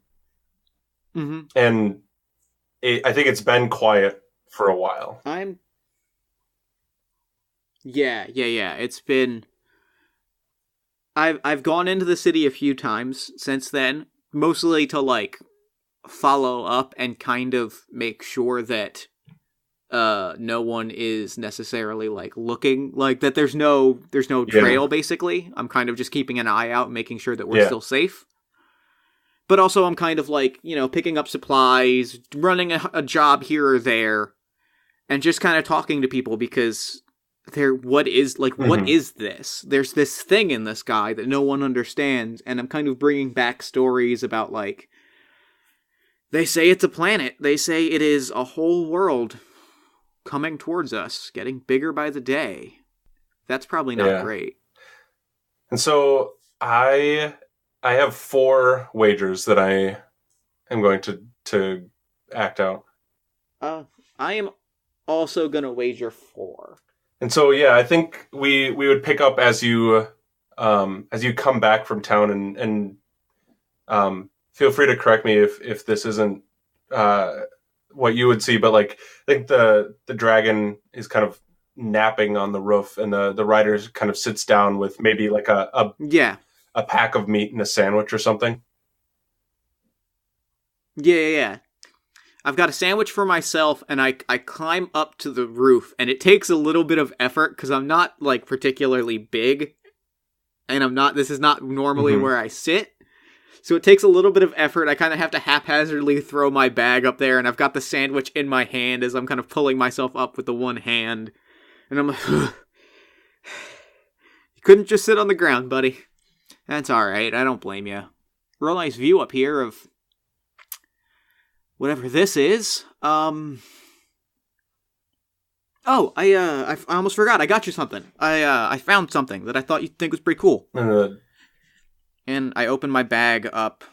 I think it's been quiet for a while. Yeah. It's been. I've gone into the city a few times since then, mostly to like follow up and kind of make sure that no one is necessarily like looking like that. There's no trail. Basically, I'm kind of just keeping an eye out, making sure that we're still safe. But also, I'm kind of like, picking up supplies, running a job here or there, and just kind of talking to people because what is this? There's this thing in the sky that no one understands, and I'm kind of bringing back stories about, like, they say it's a planet. They say it is a whole world coming towards us, getting bigger by the day. That's probably not great. And so I have 4 wagers that I am going to act out. I am also going to wager 4. And so, yeah, I think we would pick up as you come back from town, and feel free to correct me if this isn't what you would see, but like I think the dragon is kind of napping on the roof, and the rider kind of sits down with maybe like a pack of meat and a sandwich or something. Yeah. I've got a sandwich for myself, and I climb up to the roof, and it takes a little bit of effort, because I'm not, like, particularly big, and this is not normally where I sit, so it takes a little bit of effort. I kind of have to haphazardly throw my bag up there, and I've got the sandwich in my hand as I'm kind of pulling myself up with the one hand, and I'm like, you couldn't just sit on the ground, buddy. That's alright, I don't blame you. Real nice view up here of whatever this is. I almost forgot. I got you something. I found something that I thought you'd think was pretty cool. And I opened my bag up,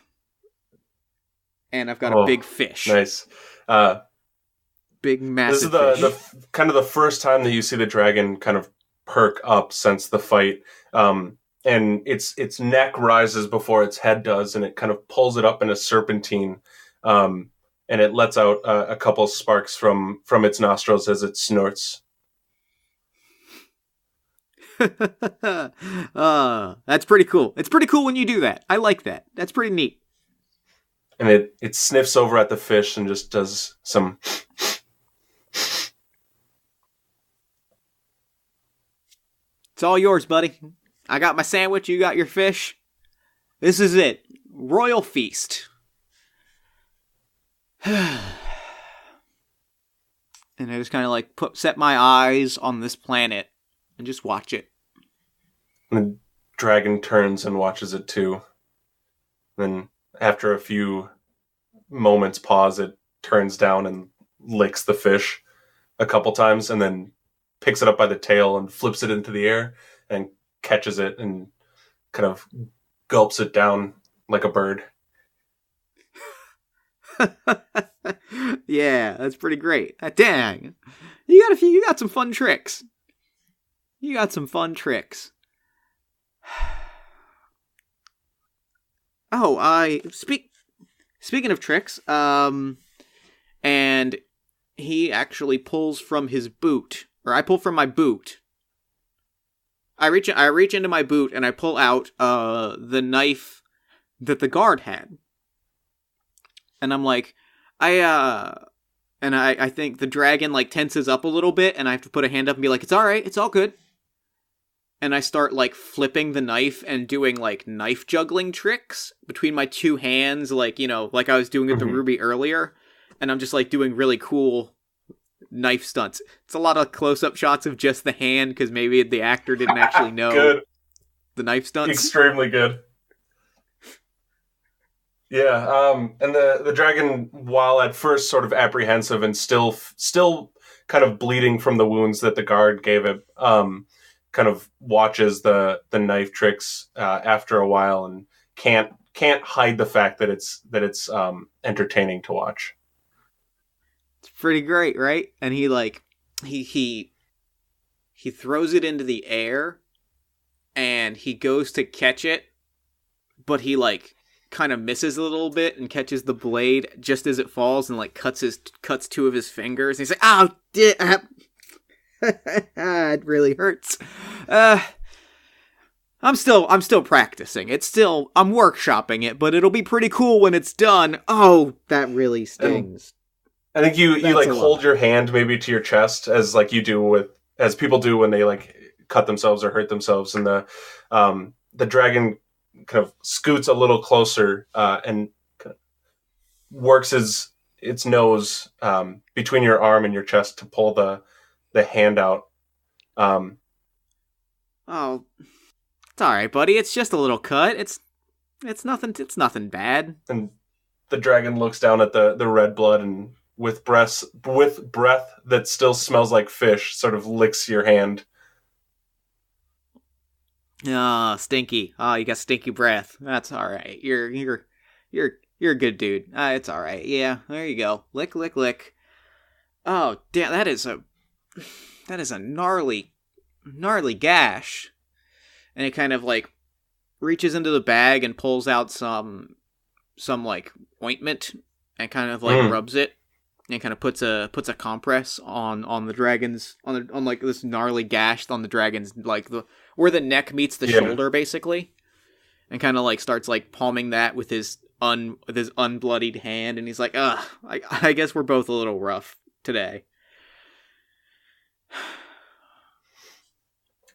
and I've got a big fish. Nice. Big, massive fish. This is fish. the kind of the first time that you see the dragon kind of perk up since the fight. And its neck rises before its head does, and it kind of pulls it up in a serpentine. And it lets out a couple sparks from its nostrils as it snorts. That's pretty cool. It's pretty cool when you do that. I like that. That's pretty neat. And it sniffs over at the fish and just does some... It's all yours, buddy. I got my sandwich, you got your fish. This is it. Royal feast. And I just kind of like set my eyes on this planet and just watch it. And the dragon turns and watches it too. Then after a few moments pause, it turns down and licks the fish a couple times, and then picks it up by the tail and flips it into the air and catches it and kind of gulps it down like a bird. Yeah, that's pretty great. Dang, you got some fun tricks. You got some fun tricks. Oh, speaking of tricks, and he actually pulls from his boot, or I pull from my boot. I reach into my boot and I pull out the knife that the guard had. And I'm like, I think the dragon like tenses up a little bit, and I have to put a hand up and be like, it's alright, it's all good. And I start like flipping the knife and doing like knife juggling tricks between my two hands, like, you know, like I was doing with the Ruby earlier. And I'm just like doing really cool knife stunts. It's a lot of close-up shots of just the hand, because maybe the actor didn't actually know the knife stunts. Extremely good. Yeah, and the dragon, while at first sort of apprehensive and still kind of bleeding from the wounds that the guard gave it, kind of watches the knife tricks after a while and can't hide the fact that it's entertaining to watch. It's pretty great, right? And he like he throws it into the air, and he goes to catch it, but he like kind of misses a little bit and catches the blade just as it falls, and like cuts two of his fingers. And he's like, "Oh, it really hurts." I'm still practicing. I'm workshopping it, but it'll be pretty cool when it's done. Oh, that really stings. I think you like hold your hand maybe to your chest, as like you do as people do when they like cut themselves or hurt themselves, and the dragon kind of scoots a little closer and kind of works its nose between your arm and your chest to pull the hand out. Oh, it's all right, buddy. It's just a little cut. It's nothing. It's nothing bad. And the dragon looks down at the red blood, and with breath that still smells like fish, sort of licks your hand. Stinky. Oh, you got stinky breath. That's all right. You're a good dude. It's all right. Yeah, there you go. Lick, lick, lick. Oh, damn, that is a gnarly gash. And it kind of like reaches into the bag and pulls out some like ointment and kind of like rubs it and kind of puts a compress on the dragon's on like this gnarly gash on the dragon's, like where the neck meets the shoulder basically, and kind of like starts like palming that with his with his unbloodied hand, and he's like, ugh, I guess we're both a little rough today.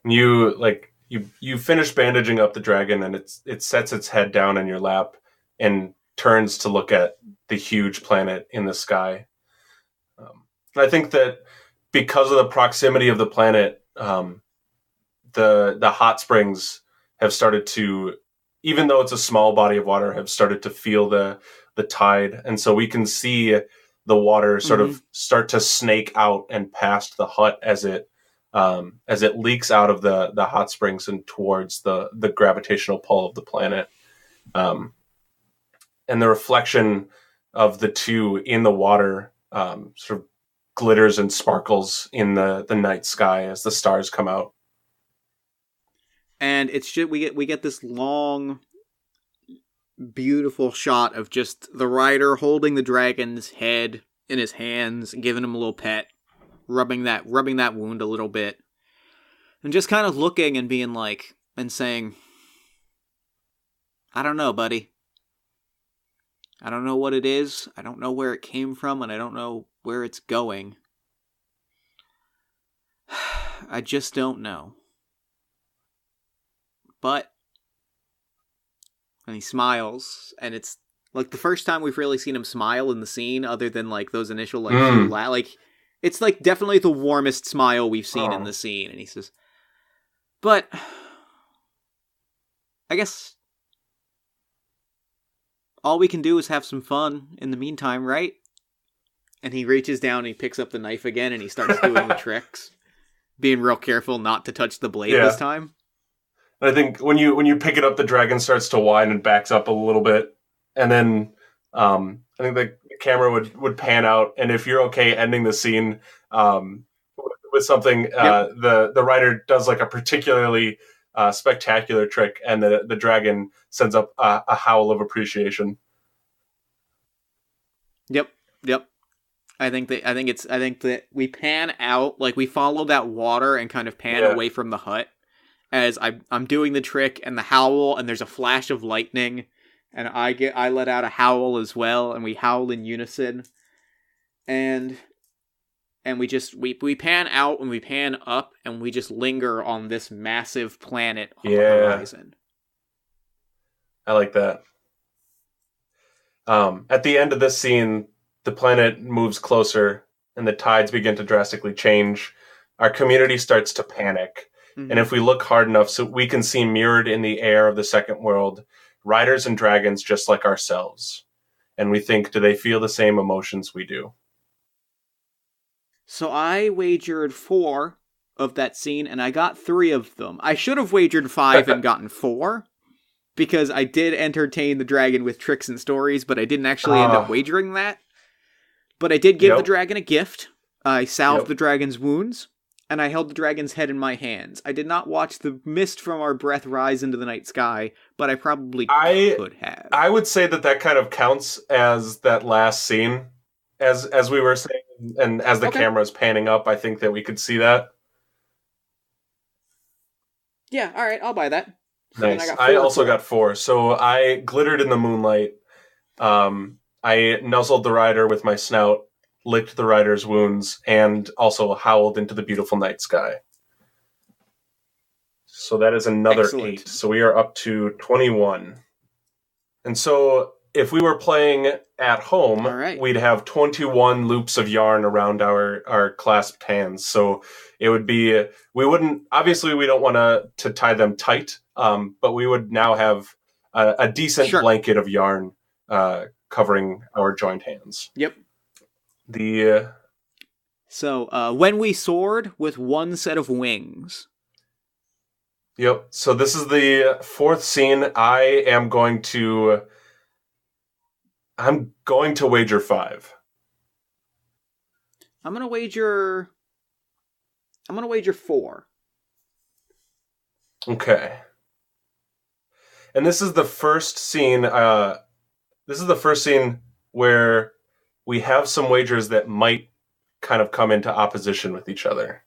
You finish bandaging up the dragon, and it sets its head down in your lap and turns to look at the huge planet in the sky. I think that because of the proximity of the planet, the hot springs have started to, even though it's a small body of water, have started to feel the tide, and so we can see the water sort of start to snake out and past the hut as it leaks out of the hot springs and towards the gravitational pull of the planet. And the reflection of the two in the water sort of glitters and sparkles in the night sky as the stars come out. And it's just, we get this long, beautiful shot of just the rider holding the dragon's head in his hands, giving him a little pet, rubbing that wound a little bit, and just kind of looking and being like, and saying, I don't know, buddy. I don't know what it is. I don't know where it came from, and I don't know where it's going. I just don't know. But, and he smiles, and it's like the first time we've really seen him smile in the scene, other than like those initial like it's like definitely the warmest smile we've seen in the scene. And he says, but I guess all we can do is have some fun in the meantime, right? And he reaches down and he picks up the knife again and he starts doing the tricks, being real careful not to touch the blade this time. And I think when you pick it up, the dragon starts to whine and backs up a little bit, and then I think the camera would pan out. And if you're okay ending the scene with something, the writer does like a particularly spectacular trick, and the dragon sends up a howl of appreciation. Yep. I think that we pan out, like we follow that water and kind of pan away from the hut as I'm doing the trick and the howl, and there's a flash of lightning, and I let out a howl as well, and we howl in unison, and we pan out and we pan up, and we just linger on this massive planet on the horizon. I like that. At the end of this scene, the planet moves closer and the tides begin to drastically change. Our community starts to panic. Mm-hmm. And if we look hard enough, so we can see mirrored in the air of the second world, riders and dragons just like ourselves. And we think, do they feel the same emotions we do? So I wagered 4 of that scene, and I got 3 of them. I should have wagered 5 and gotten 4, because I did entertain the dragon with tricks and stories, but I didn't actually end up wagering that. But I did give the dragon a gift. I salved the dragon's wounds, and I held the dragon's head in my hands. I did not watch the mist from our breath rise into the night sky, but I probably could have. I would say that kind of counts as that last scene, as we were saying, and as the camera is panning up, I think that we could see that. Yeah, all right, I'll buy that. So nice. I also got 4. So I glittered in the moonlight. I nuzzled the rider with my snout, licked the rider's wounds, and also howled into the beautiful night sky. So that is another 8. So we are up to 21. And so if we were playing at home, we'd have 21 loops of yarn around our clasped hands. So it would be, we don't want to tie them tight, but we would now have a decent blanket of yarn covering our joined hands. Yep. So when we soared with one set of wings. Yep. So this is the 4th scene. I'm going to wager 5. I'm gonna wager 4. Okay. And this is the first scene. This is the first scene where we have some wagers that might kind of come into opposition with each other.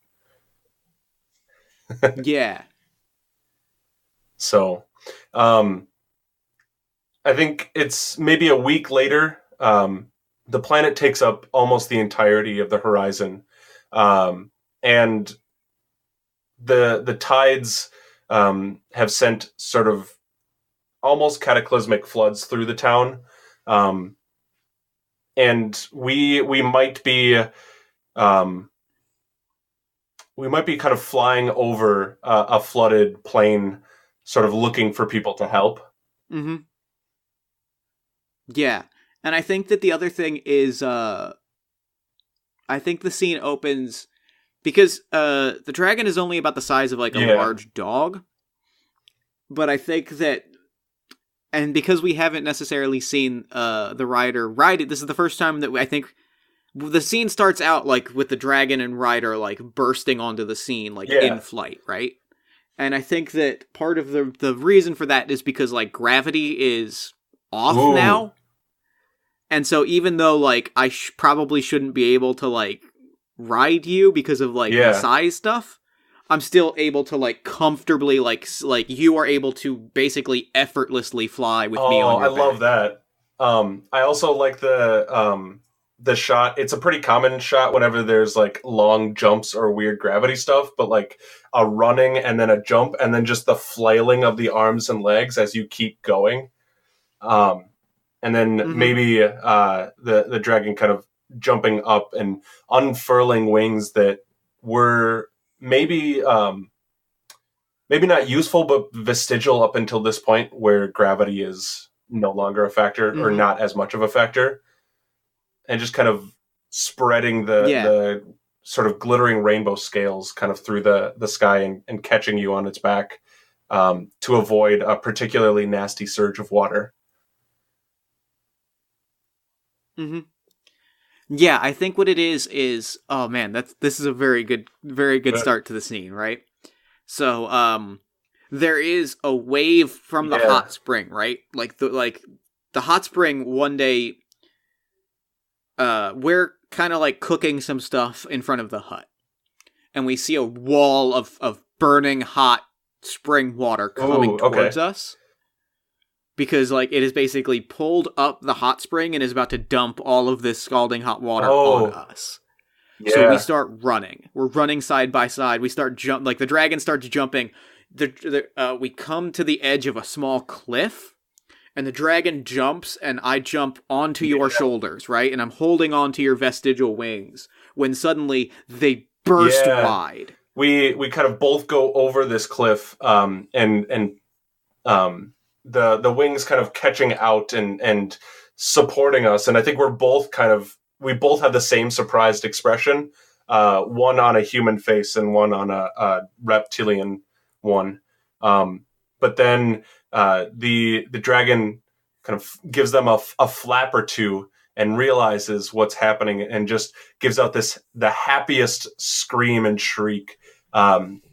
Yeah. So, I I think it's maybe a week later. The planet takes up almost the entirety of the horizon, and the tides have sent sort of almost cataclysmic floods through the town, and we might be kind of flying over a flooded plain, sort of looking for people to help. Mm-hmm. Yeah, and I think that the other thing is, I think the scene opens because the dragon is only about the size of like a large dog, but I think that, and because we haven't necessarily seen the rider ride it, this is the first time that I think the scene starts out like with the dragon and rider like bursting onto the scene like in flight, right? And I think that part of the reason for that is because like gravity is off now. And so even though like I probably shouldn't be able to like ride you because of like the size stuff, I'm still able to like comfortably like you are able to basically effortlessly fly with me on your back. I love that. I also like the shot. It's a pretty common shot whenever there's like long jumps or weird gravity stuff, but like a running and then a jump and then just the flailing of the arms and legs as you keep going. And then maybe the dragon kind of jumping up and unfurling wings that were maybe not useful, but vestigial up until this point where gravity is no longer a factor or not as much of a factor. And just kind of spreading the sort of glittering rainbow scales kind of through the sky and catching you on its back to avoid a particularly nasty surge of water. Mm-hmm. Yeah, I think what it is oh man, this is a very good start to the scene, right? So there is a wave from the hot spring, right? Like the hot spring one day we're kind of like cooking some stuff in front of the hut. And we see a wall of burning hot spring water coming towards us. Because like it is basically pulled up the hot spring and is about to dump all of this scalding hot water on us. Yeah. So we start running. We're running side by side. We start like the dragon starts jumping. We come to the edge of a small cliff, and the dragon jumps, and I jump onto your shoulders, right? And I'm holding onto your vestigial wings when suddenly they burst wide. We kind of both go over this cliff, and the wings kind of catching out and supporting us. And I think we both have the same surprised expression, one on a human face and one on a reptilian one. But then the dragon kind of gives them a flap or two and realizes what's happening and just gives out the happiest scream and shriek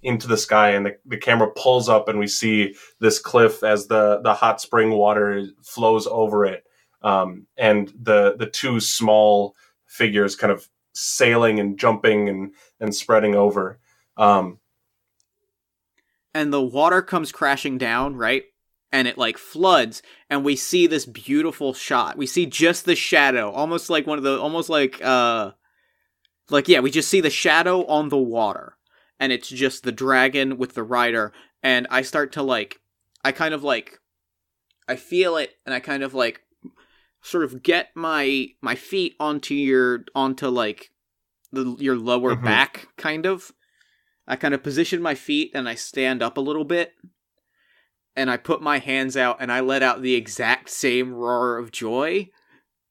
into the sky, and the camera pulls up and we see this cliff as the hot spring water flows over it, and the two small figures kind of sailing and jumping and spreading over, and the water comes crashing down, right? And it like floods, and we see this beautiful shot. We see just the shadow, almost like we just see the shadow on the water. And it's just the dragon with the rider, and I start to I feel it, and I kind of like sort of get my feet onto your lower back, kind of. I kind of position my feet, and I stand up a little bit, and I put my hands out, and I let out the exact same roar of joy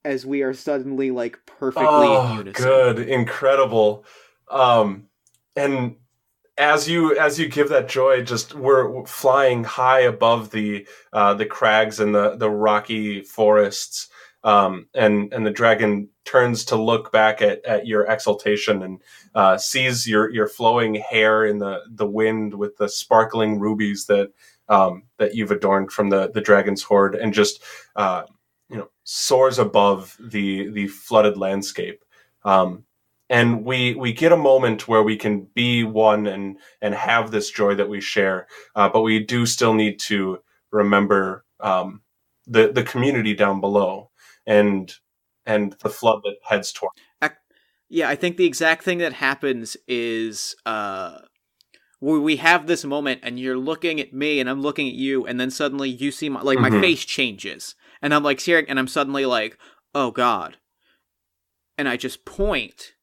as we are suddenly like perfectly in unison. Good, incredible, and. As you give that joy, just we're flying high above the crags and the rocky forests, and the dragon turns to look back at your exaltation and sees your flowing hair in the wind with the sparkling rubies that you've adorned from the dragon's hoard, and just soars above the flooded landscape. And we get a moment where we can be one and have this joy that we share, but we do still need to remember the community down below, and the flood that heads toward. Yeah, I think the exact thing that happens is we have this moment, and you're looking at me, and I'm looking at you, and then suddenly you see my face changes, and I'm like staring, and I'm suddenly like, oh god, and I just point,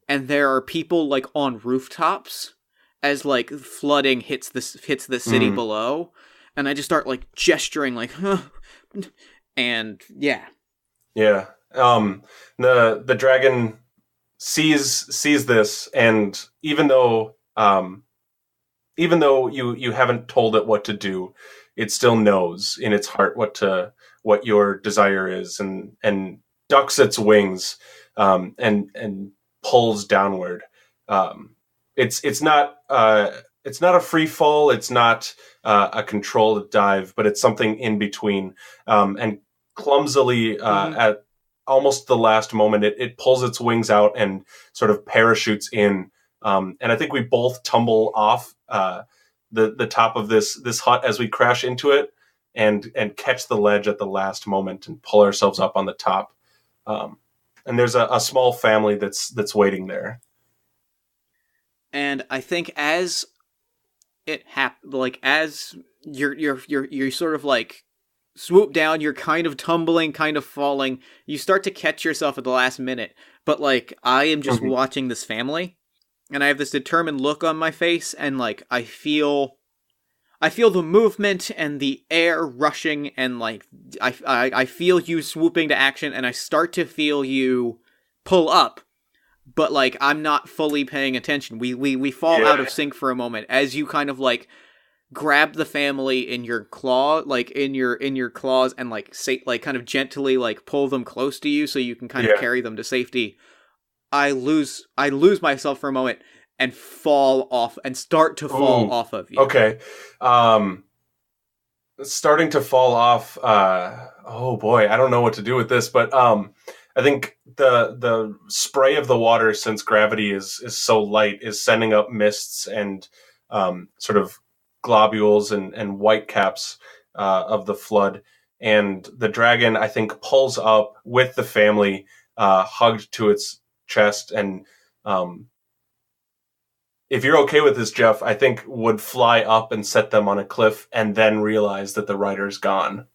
and there are people like on rooftops as like flooding hits the city below, and I just start like gesturing like, huh, and yeah. The dragon sees this, and even though you haven't told it what to do, it still knows in its heart what your desire is, and ducks its wings, and pulls downward. It's not a free fall. It's not a controlled dive, but it's something in between. And clumsily, at almost the last moment, it pulls its wings out and sort of parachutes in. And I think we both tumble off the top of this hut as we crash into it, and catch the ledge at the last moment and pull ourselves up on the top. And there's a small family that's waiting there. And I think as it like as you're sort of like swoop down, you're kind of tumbling, kind of falling. You start to catch yourself at the last minute, but like I am just watching this family, and I have this determined look on my face, and like I feel the movement and the air rushing, and like I feel you swooping to action, and I start to feel you pull up, but like I'm not fully paying attention. We fall out of sync for a moment as you kind of like grab the family in your claw, like in your claws, and like say like kind of gently like pull them close to you so you can kind of carry them to safety. I lose myself for a moment and fall off and start to fall off of you. Okay. Starting to fall off. Oh boy, I don't know what to do with this, but I think the spray of the water, since gravity is so light, is sending up mists and sort of globules and white caps of the flood. And the dragon, I think, pulls up with the family hugged to its chest, and if you're okay with this, Jeff, I think would fly up and set them on a cliff and then realize that the rider's gone.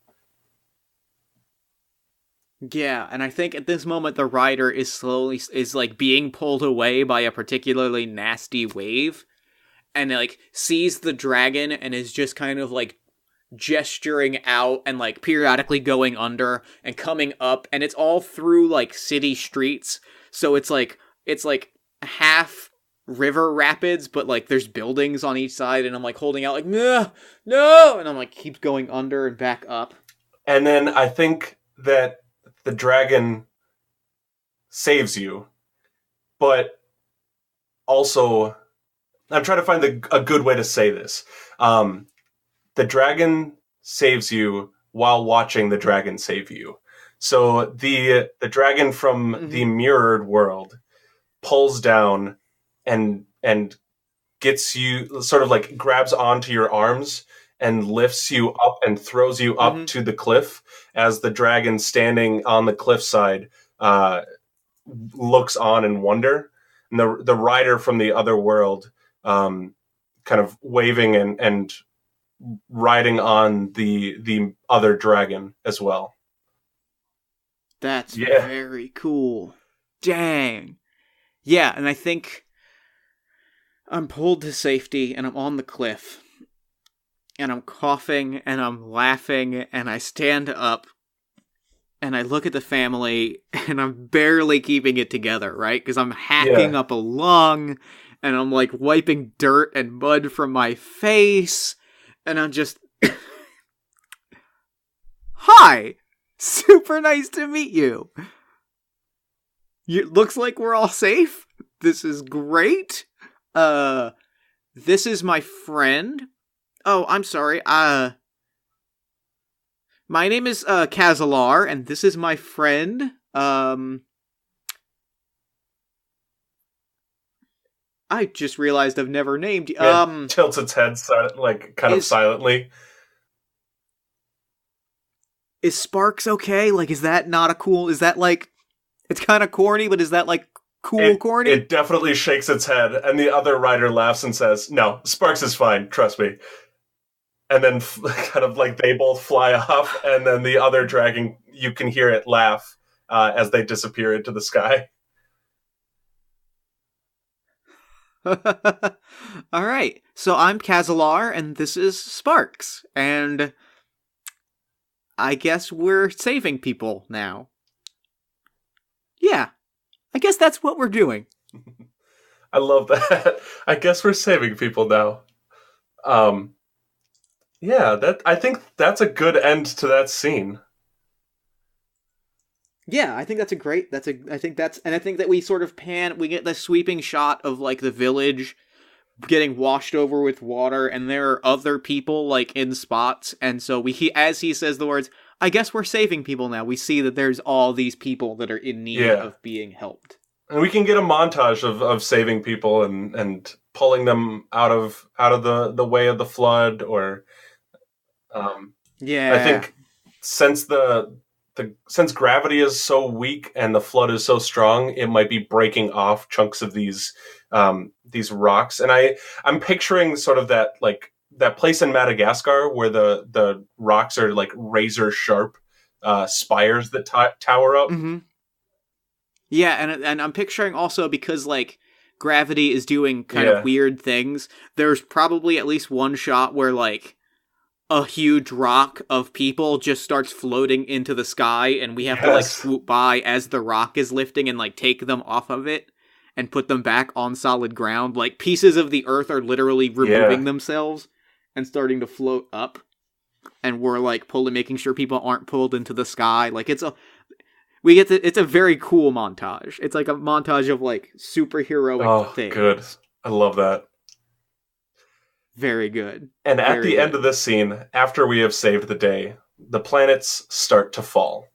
Yeah, and I think at this moment the rider is like being pulled away by a particularly nasty wave, and like sees the dragon and is just kind of like gesturing out and like periodically going under and coming up, and it's all through like city streets, so it's like half river rapids, but like there's buildings on each side, and I'm like holding out like no, and I'm like keeps going under and back up. And then I think that the dragon saves you, but also I'm trying to find a good way to say this. The dragon saves you while watching the dragon save you. So the dragon from the mirrored world pulls down and gets you, sort of like grabs onto your arms and lifts you up and throws you up to the cliff, as the dragon standing on the cliffside looks on in wonder. And the rider from the other world kind of waving and riding on the other dragon as well. That's very cool. Dang. Yeah, and I think I'm pulled to safety, and I'm on the cliff, and I'm coughing, and I'm laughing, and I stand up, and I look at the family, and I'm barely keeping it together, right? Because I'm hacking up a lung, and I'm like wiping dirt and mud from my face, and I'm just... Hi! Super nice to meet you! It looks like we're all safe. This is great. This is my friend. Oh, I'm sorry. My name is Kazalar, and this is my friend. I just realized I've never named you. Tilts its head kind of silently. is Sparks okay? Like, is that not a cool? Is that like, it's kind of corny, but is that like corny? It definitely shakes its head, and the other rider laughs and says, "No, Sparks is fine. Trust me." And then, kind of like they both fly off, and then the other dragon, you can hear it laugh as they disappear into the sky. All right. So I'm Kazalar, and this is Sparks, and I guess we're saving people now. Yeah, I guess that's what we're doing. I love that. I guess we're saving people now. Yeah, I think that's a good end to that scene. Yeah, I think I think that we sort of we get the sweeping shot of like the village getting washed over with water, and there are other people like in spots, and so as he says the words, I guess we're saving people now, we see that there's all these people that are in need of being helped. And we can get a montage of saving people and pulling them out of the way of the flood, or I think since since gravity is so weak and the flood is so strong, it might be breaking off chunks of these rocks. And I'm picturing sort of that place in Madagascar where the rocks are like razor sharp spires that tower up. Mm-hmm. Yeah, and I'm picturing also, because like gravity is doing kind of weird things, there's probably at least one shot where like a huge rock of people just starts floating into the sky, and we have to like swoop by as the rock is lifting and like take them off of it and put them back on solid ground. Like pieces of the earth are literally removing themselves and starting to float up, and we're like making sure people aren't pulled into the sky. Like it's a very cool montage. It's like a montage of like superheroic things. Good. I love that. Very good. And at the end of this scene, after we have saved the day, the planets start to fall.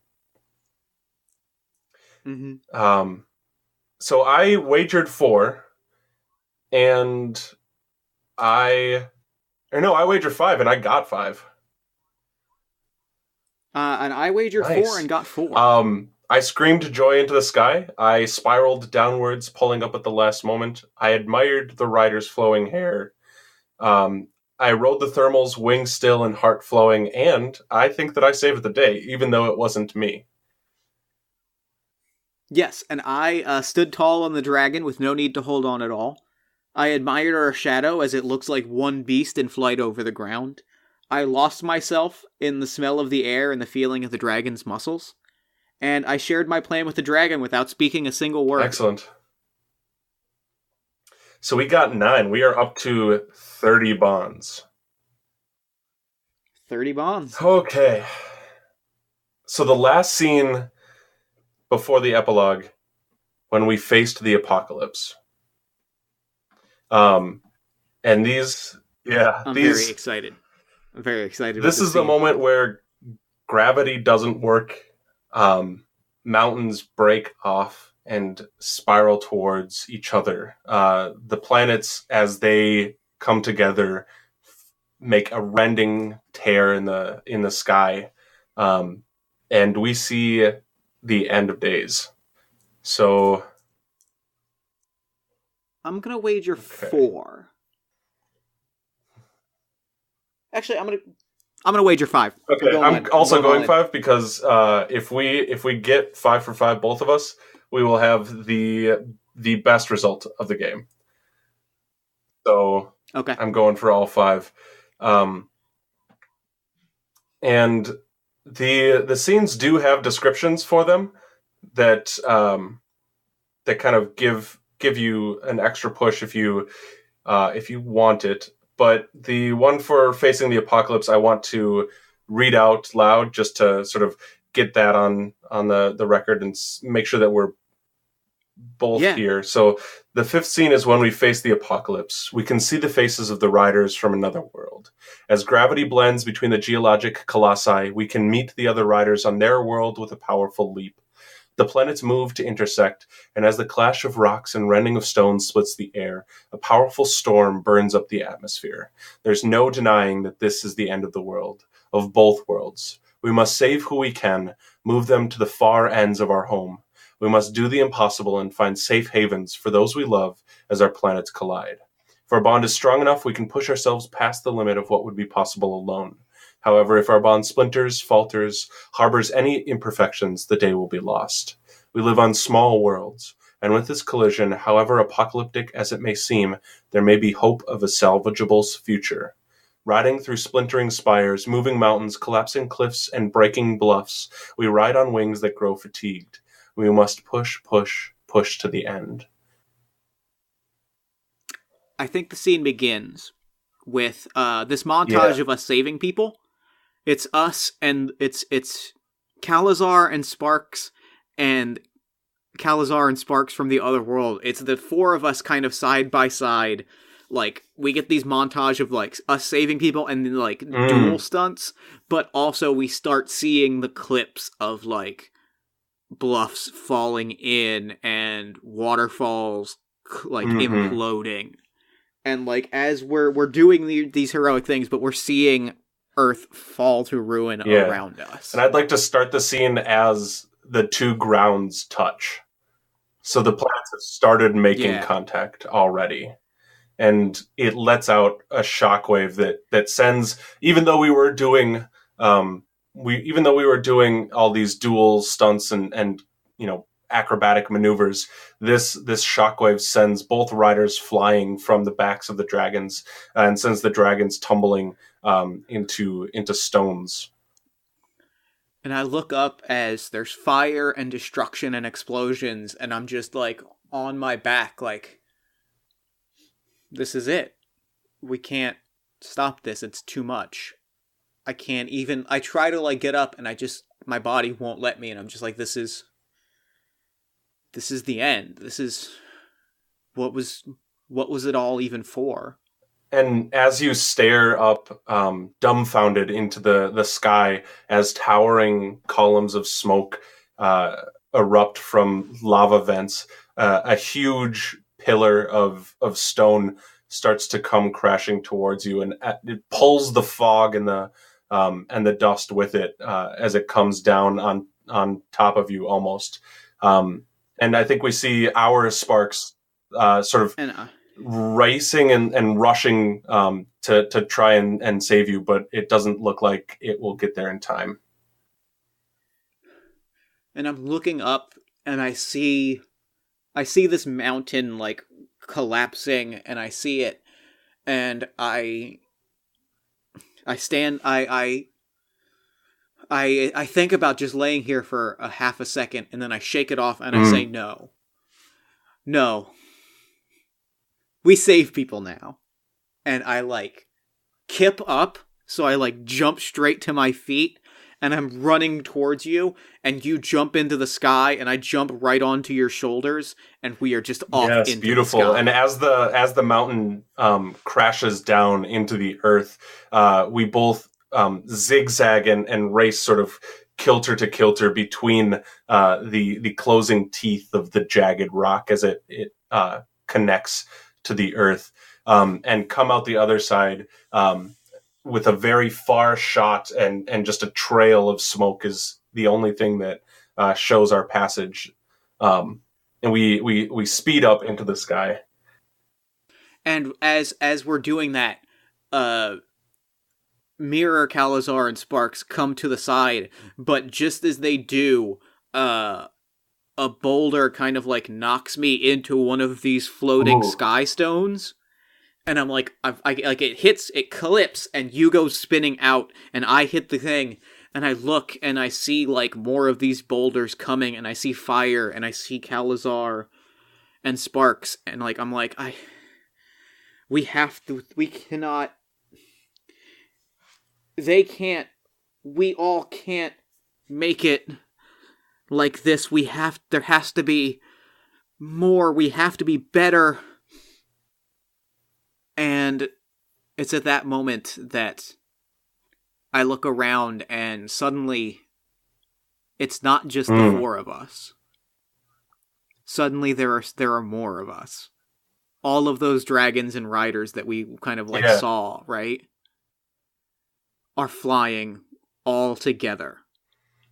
Mm-hmm. So I wagered 4, and I wagered 5, and I got 5. And I wagered 4 and got 4. I screamed joy into the sky. I spiraled downwards, pulling up at the last moment. I admired the rider's flowing hair. I rode the thermals, wing still and heart flowing, and I think that I saved the day, even though it wasn't me. Yes, and I stood tall on the dragon with no need to hold on at all. I admired our shadow as it looks like one beast in flight over the ground. I lost myself in the smell of the air and the feeling of the dragon's muscles. And I shared my plan with the dragon without speaking a single word. Excellent. So we got 9. We are up to 30 bonds. 30 bonds. Okay. So the last scene before the epilogue, when we faced the apocalypse. And these... Yeah. I'm very excited. I'm very excited. This is the moment where gravity doesn't work. Mountains break off and spiral towards each other. The planets, as they come together, make a rending tear in the sky, and we see the end of days. So I'm gonna wager 4. Actually, I'm gonna wager 5. Okay, I'm also going 5 because if we get 5 for 5, both of us, we will have the best result of the game. So I'm going for all 5. And the scenes do have descriptions for them that that kind of give you an extra push if you want it. But the one for facing the apocalypse, I want to read out loud just to sort of get that on the record and make sure that we're both here. So the 5th scene is when we face the apocalypse. We can see the faces of the riders from another world. As gravity blends between the geologic colossi, we can meet the other riders on their world with a powerful leap. The planets move to intersect, and as the clash of rocks and rending of stones splits the air, a powerful storm burns up the atmosphere. There's no denying that this is the end of the world, of both worlds. We must save who we can, move them to the far ends of our home. We must do the impossible and find safe havens for those we love as our planets collide. If our bond is strong enough, we can push ourselves past the limit of what would be possible alone. However, if our bond splinters, falters, harbors any imperfections, the day will be lost. We live on small worlds, and with this collision, however apocalyptic as it may seem, there may be hope of a salvageable future. Riding through splintering spires, moving mountains, collapsing cliffs, and breaking bluffs, we ride on wings that grow fatigued. We must push, push, push to the end. I think the scene begins with this montage of us saving people. It's us and it's Calazar and Sparks and Calazar and Sparks from the other world. It's the four of us kind of side by side. Like, we get these montage of, like, us saving people and then, like, duel stunts, but also we start seeing the clips of, like, bluffs falling in and waterfalls, like, imploding. And, like, as we're doing these heroic things, but we're seeing Earth fall to ruin around us. And I'd like to start the scene as the two grounds touch. So the planets have started making contact already. And it lets out a shockwave that sends, even though we were doing all these dual stunts and you know, acrobatic maneuvers, this shockwave sends both riders flying from the backs of the dragons and sends the dragons tumbling into stones. And I look up as there's fire and destruction and explosions, and I'm just like on my back, like, this is it. We can't stop this. It's too much. I can't even... I try to, like, get up, and my body won't let me, and I'm just like, this is the end. This is... What was it all even for? And as you stare up, dumbfounded into the sky, as towering columns of smoke erupt from lava vents, a huge pillar of stone starts to come crashing towards you, and it pulls the fog and the dust with it as it comes down on top of you almost. And I think we see our Sparks sort of racing and rushing to try and save you, but it doesn't look like it will get there in time. And I'm looking up, and I see this mountain, like, collapsing, and I see it, and I think about just laying here for a half a second, and then I shake it off, and I say, no, we save people now. And I, like, kip up, so I, like, jump straight to my feet, and I'm running towards you, and you jump into the sky, and I jump right onto your shoulders, and we are just off into beautiful. the sky. And as the mountain crashes down into the earth, we both zigzag and race sort of kilter to kilter between the closing teeth of the jagged rock as it connects to the earth, and come out the other side with a very far shot, and just a trail of smoke is the only thing that shows our passage. And we speed up into the sky. And as we're doing that, Mirror, Calazar, and Sparks come to the side, but just as they do, a boulder kind of, like, knocks me into one of these floating sky stones. And I'm like, it clips, and you go spinning out, and I hit the thing, and I look, and I see, like, more of these boulders coming, and I see fire, and I see Calazar and Sparks, and, like, I'm like, we cannot, they can't, we all can't make it like this. There has to be more, we have to be better. And it's at that moment that I look around, and suddenly it's not just the four of us. Suddenly there are more of us. All of those dragons and riders that we kind of, like, saw, right, are flying all together.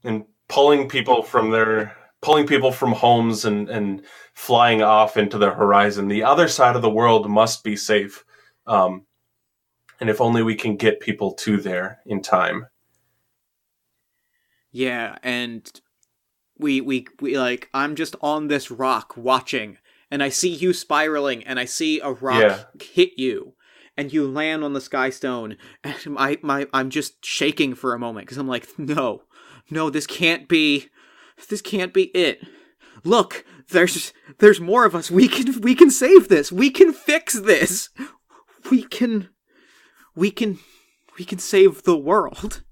And pulling people from homes and flying off into the horizon. The other side of the world must be safe. And if only we can get people to there in time. Yeah, and we like, I'm just on this rock watching, and I see you spiraling, and I see a rock hit you, and you land on the sky stone, and I'm just shaking for a moment, because I'm like, no, this can't be it. Look, there's more of us. We can save this. We can fix this. We can save the world.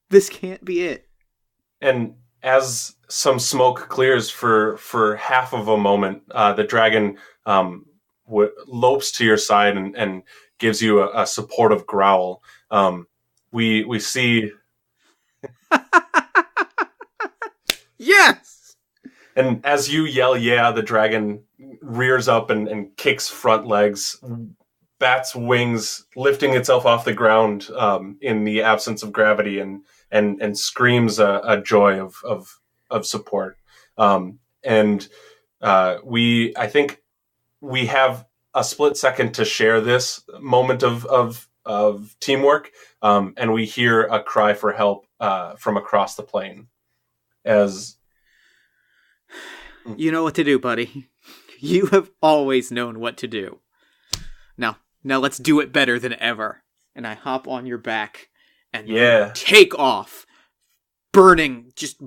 This can't be it. And as some smoke clears for half of a moment, the dragon lopes to your side and gives you a supportive growl. We see. Yes! And as you yell, yeah, the dragon rears up and kicks front legs, bats wings, lifting itself off the ground in the absence of gravity, and screams a joy of support. I think we have a split second to share this moment of teamwork, and we hear a cry for help from across the plane. You know what to do, buddy. You have always known what to do. Now let's do it better than ever. And I hop on your back and take off, burning, just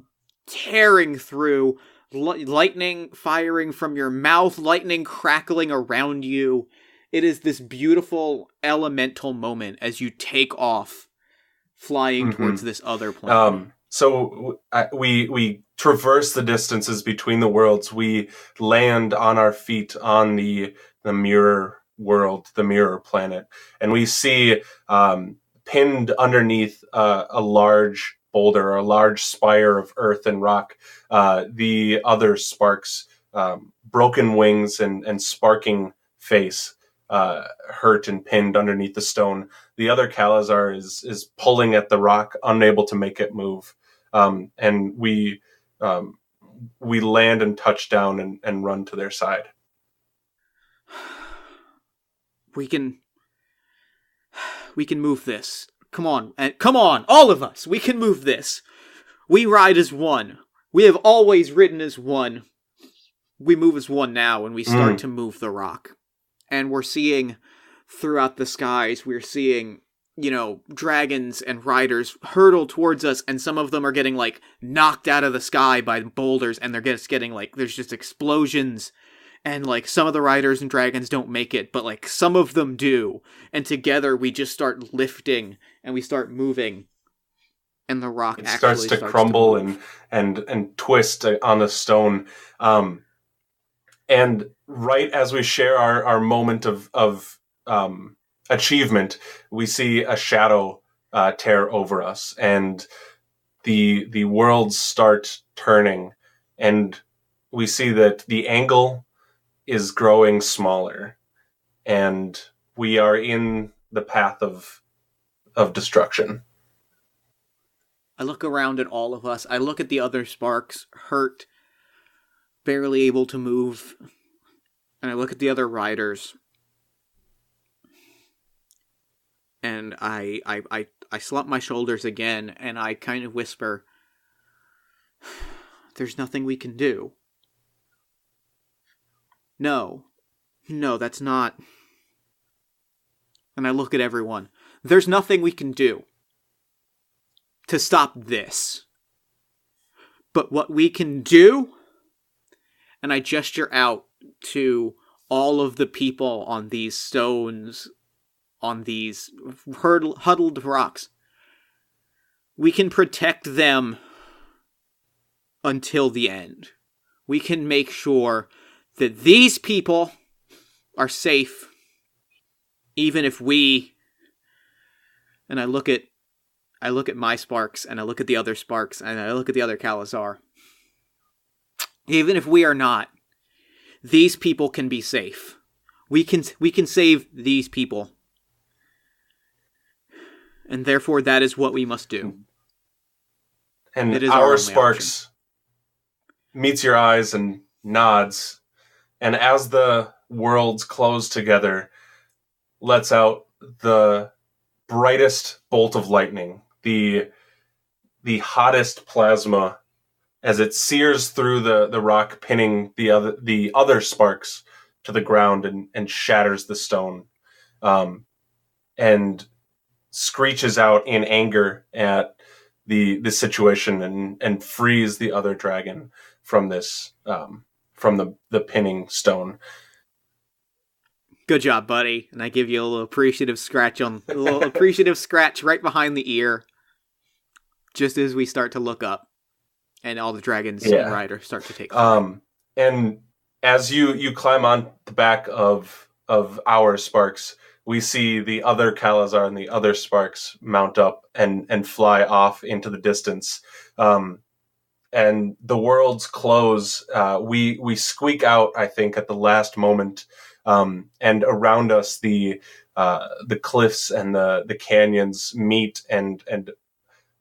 tearing through, lightning firing from your mouth, lightning crackling around you. It is this beautiful elemental moment as you take off, flying towards this other planet. So we traverse the distances between the worlds. We land on our feet on the mirror world, the mirror planet, and we see pinned underneath a large boulder, a large spire of earth and rock, the other sparks, broken wings and sparking face, hurt and pinned underneath the stone. The other Kalazar is pulling at the rock, unable to make it move. And we land and touch down and run to their side. We can move this. Come on, all of us. We can move this. We ride as one. We have always ridden as one. We move as one now, and we start to move the rock. And we're seeing throughout the skies, we're seeing, dragons and riders hurtle towards us, and some of them are getting, knocked out of the sky by boulders, and they're just getting, there's just explosions, and, some of the riders and dragons don't make it, but, some of them do, and together we just start lifting, and we start moving, and the rock starts to crumble and twist on the stone, and right as we share our moment of achievement, we see a shadow tear over us, and the worlds start turning, and we see that the angle is growing smaller, and we are in the path of destruction. I look around at all of us. I look at the other sparks, hurt, barely able to move, and I look at the other riders. And I slump my shoulders again, and I kind of whisper, "There's nothing we can do." No, that's not. And I look at everyone. There's nothing we can do to stop this. But what we can do, and I gesture out to all of the people on these stones, on these huddled rocks. We can protect them until the end. We can make sure that these people are safe, even if we... And I look at my sparks, and I look at the other sparks, and I look at the other Kalazar. Even if we are not, these people can be safe. We can save these people. And therefore, that is what we must do. And It is our only Sparks meets your eyes and nods, and as the worlds close together, lets out the brightest bolt of lightning, the hottest plasma, as it sears through the rock, pinning the other sparks to the ground and shatters the stone, and screeches out in anger at the situation and frees the other dragon from this from the pinning stone. Good job, buddy. And I give you a little appreciative scratch right behind the ear, just as we start to look up, and all the dragons and riders start to take flight. And as you climb on the back of our Sparks, we see the other Kalazar and the other Sparks mount up and fly off into the distance. And the worlds close. We squeak out, I think, at the last moment. And around us, the cliffs and the canyons meet and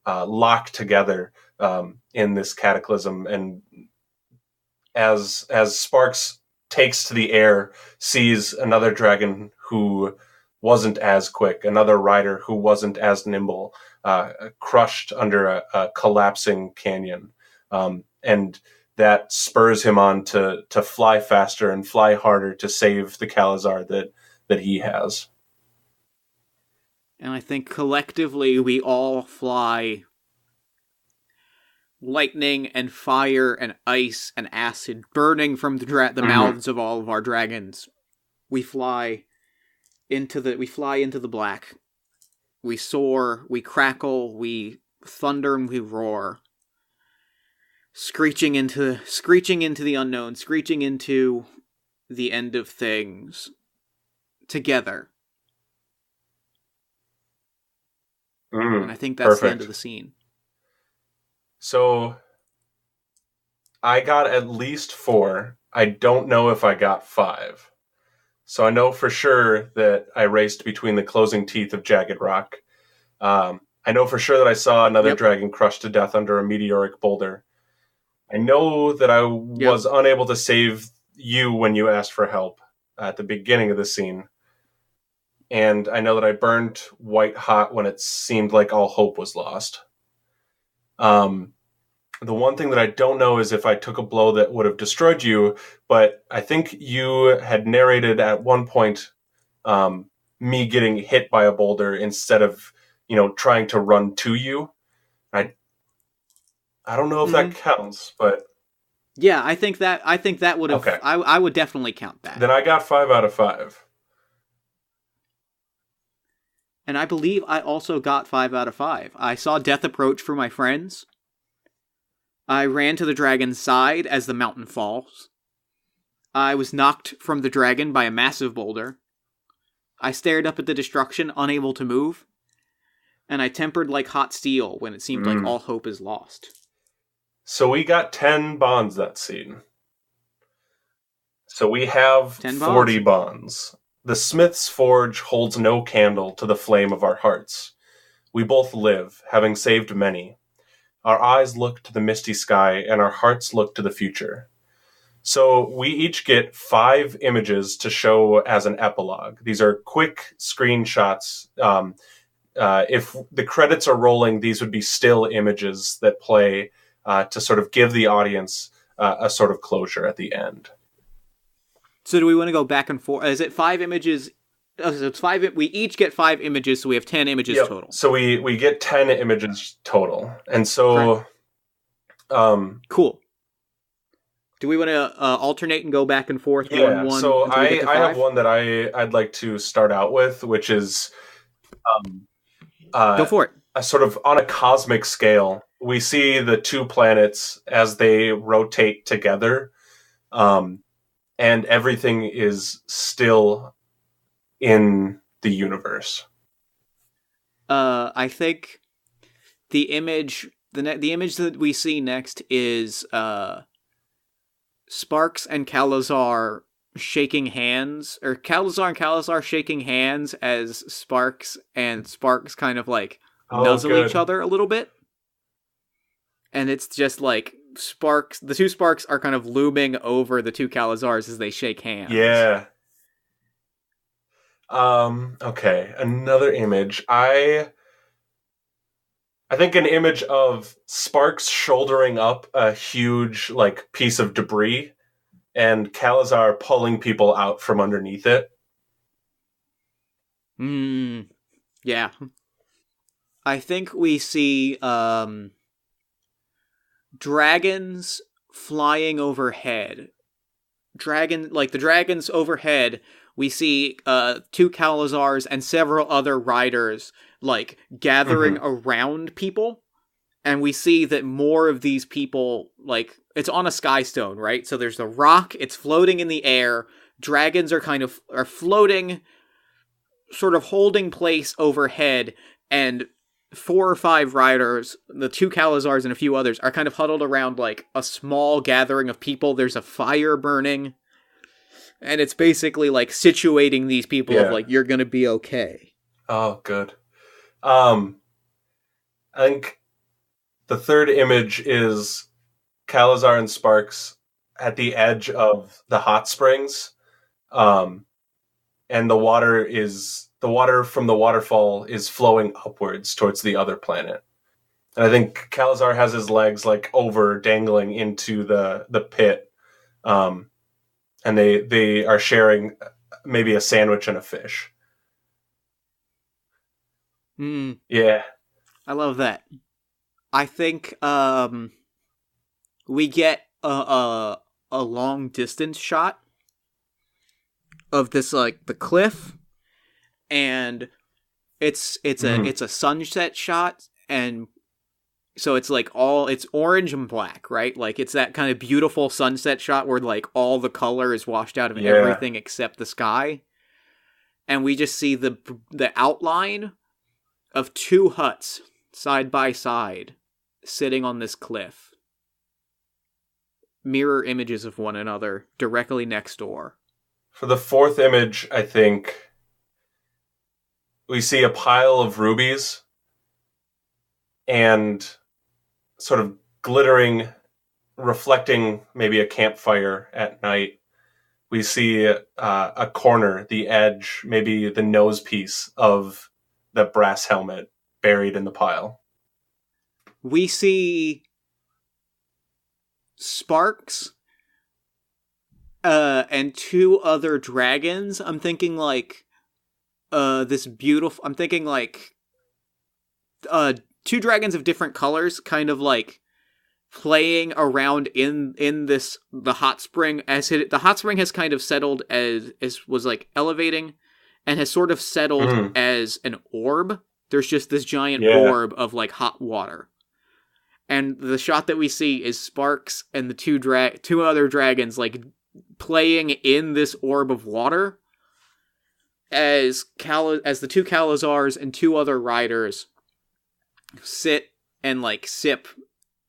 lock together in this cataclysm. And as Sparks takes to the air, sees another dragon who wasn't as quick, another rider who wasn't as nimble, crushed under a collapsing canyon. And that spurs him on to fly faster and fly harder to save the Kalazar that he has. And I think collectively we all fly lightning and fire and ice and acid burning from the mouths of all of our dragons. We fly into the black. We soar, we crackle, we thunder, and we roar. Screeching into the unknown, screeching into the end of things. Together. And I think that's perfect. The end of the scene. So, I got at least 4. I don't know if I got 5. So I know for sure that I raced between the closing teeth of Jagged Rock. I know for sure that I saw another dragon crushed to death under a meteoric boulder. I know that I was unable to save you when you asked for help at the beginning of the scene. And I know that I burned white hot when it seemed like all hope was lost. The one thing that I don't know is if I took a blow that would have destroyed you, but I think you had narrated at one point me getting hit by a boulder instead of, trying to run to you. I don't know if that counts, but yeah, I think that would have. Okay. I would definitely count that. Then I got 5 out of 5. And I believe I also got 5 out of 5. I saw death approach for my friends. I ran to the dragon's side as the mountain falls. I was knocked from the dragon by a massive boulder. I stared up at the destruction, unable to move. And I tempered like hot steel when it seemed like all hope is lost. So we got 10 bonds that scene. So we have 40 bonds. The Smith's Forge holds no candle to the flame of our hearts. We both live, having saved many. Our eyes look to the misty sky, and our hearts look to the future. So we each get 5 images to show as an epilogue. These are quick screenshots. If the credits are rolling, these would be still images that play to sort of give the audience a sort of closure at the end. So do we want to go back and forth? Is it 5 images? Oh, so it's 5. We each get 5 images, so we have 10 images total. So we get 10 images total, and so cool. Do we want to alternate and go back and forth? Yeah. So I have one that I'd like to start out with, which is go for it. A sort of on a cosmic scale. We see the 2 planets as they rotate together, and everything is still in the universe. I think the image that we see next is Sparks and Kalazar shaking hands, or Calazar and Calazar shaking hands as Sparks and Sparks kind of like Oh, nuzzle each good. other a little bit. And it's just like the two Sparks are kind of looming over the two Calazars as they shake hands. Yeah. Okay, another image. I think an image of Sparks shouldering up a huge like piece of debris and Calazar pulling people out from underneath it. Yeah. I think we see dragons flying overhead. The dragons overhead, we see two Calazars and several other riders like gathering around people. And we see that more of these people, like, it's on a sky stone, right? So there's a rock, it's floating in the air, dragons are floating, sort of holding place overhead, and 4 or 5 riders, the 2 Calazars and a few others, are kind of huddled around, like, a small gathering of people. There's a fire burning, and it's basically, like, situating these people of, like, you're gonna be okay. Oh, good. I think the third image is Calazar and Sparks at the edge of the hot springs. And the water from the waterfall is flowing upwards towards the other planet. And I think Calazar has his legs like over dangling into the pit. And they are sharing maybe a sandwich and a fish. Yeah. I love that. I think we get a long distance shot of this, like, the cliff, and it's a sunset shot, and so it's like it's orange and black, right? Like, it's that kind of beautiful sunset shot where like all the color is washed out of everything except the sky, and we just see the outline of 2 huts side by side sitting on this cliff, mirror images of one another directly next door. For the fourth image, I think we see a pile of rubies and sort of glittering, reflecting maybe a campfire at night. We see a corner, the edge, maybe the nose piece of the brass helmet buried in the pile. We see Sparks and 2 other dragons. I'm thinking like I'm thinking like 2 dragons of different colors, kind of like playing around in the hot spring. The hot spring has kind of settled as was like elevating, and has sort of settled as an orb. There's just this giant orb of like hot water. And the shot that we see is Sparks and the 2 other dragons like playing in this orb of water as the 2 Calazars and 2 other riders sit and like sip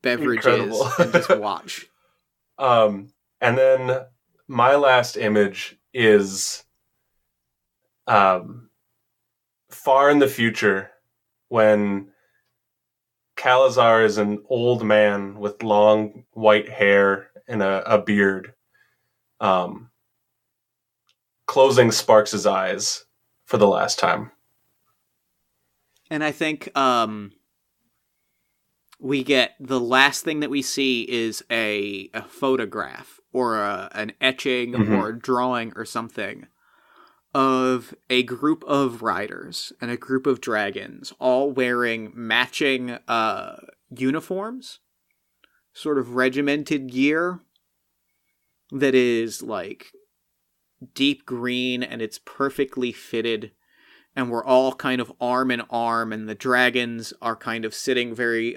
beverages and just watch. And then my last image is far in the future when Calazar is an old man with long white hair and a beard, closing Sparks' eyes for the last time. And I think we get the last thing that we see is a photograph or an etching or a drawing or something of a group of riders and a group of dragons all wearing matching uniforms, sort of regimented gear that is like deep green and it's perfectly fitted, and we're all kind of arm in arm, and the dragons are kind of sitting very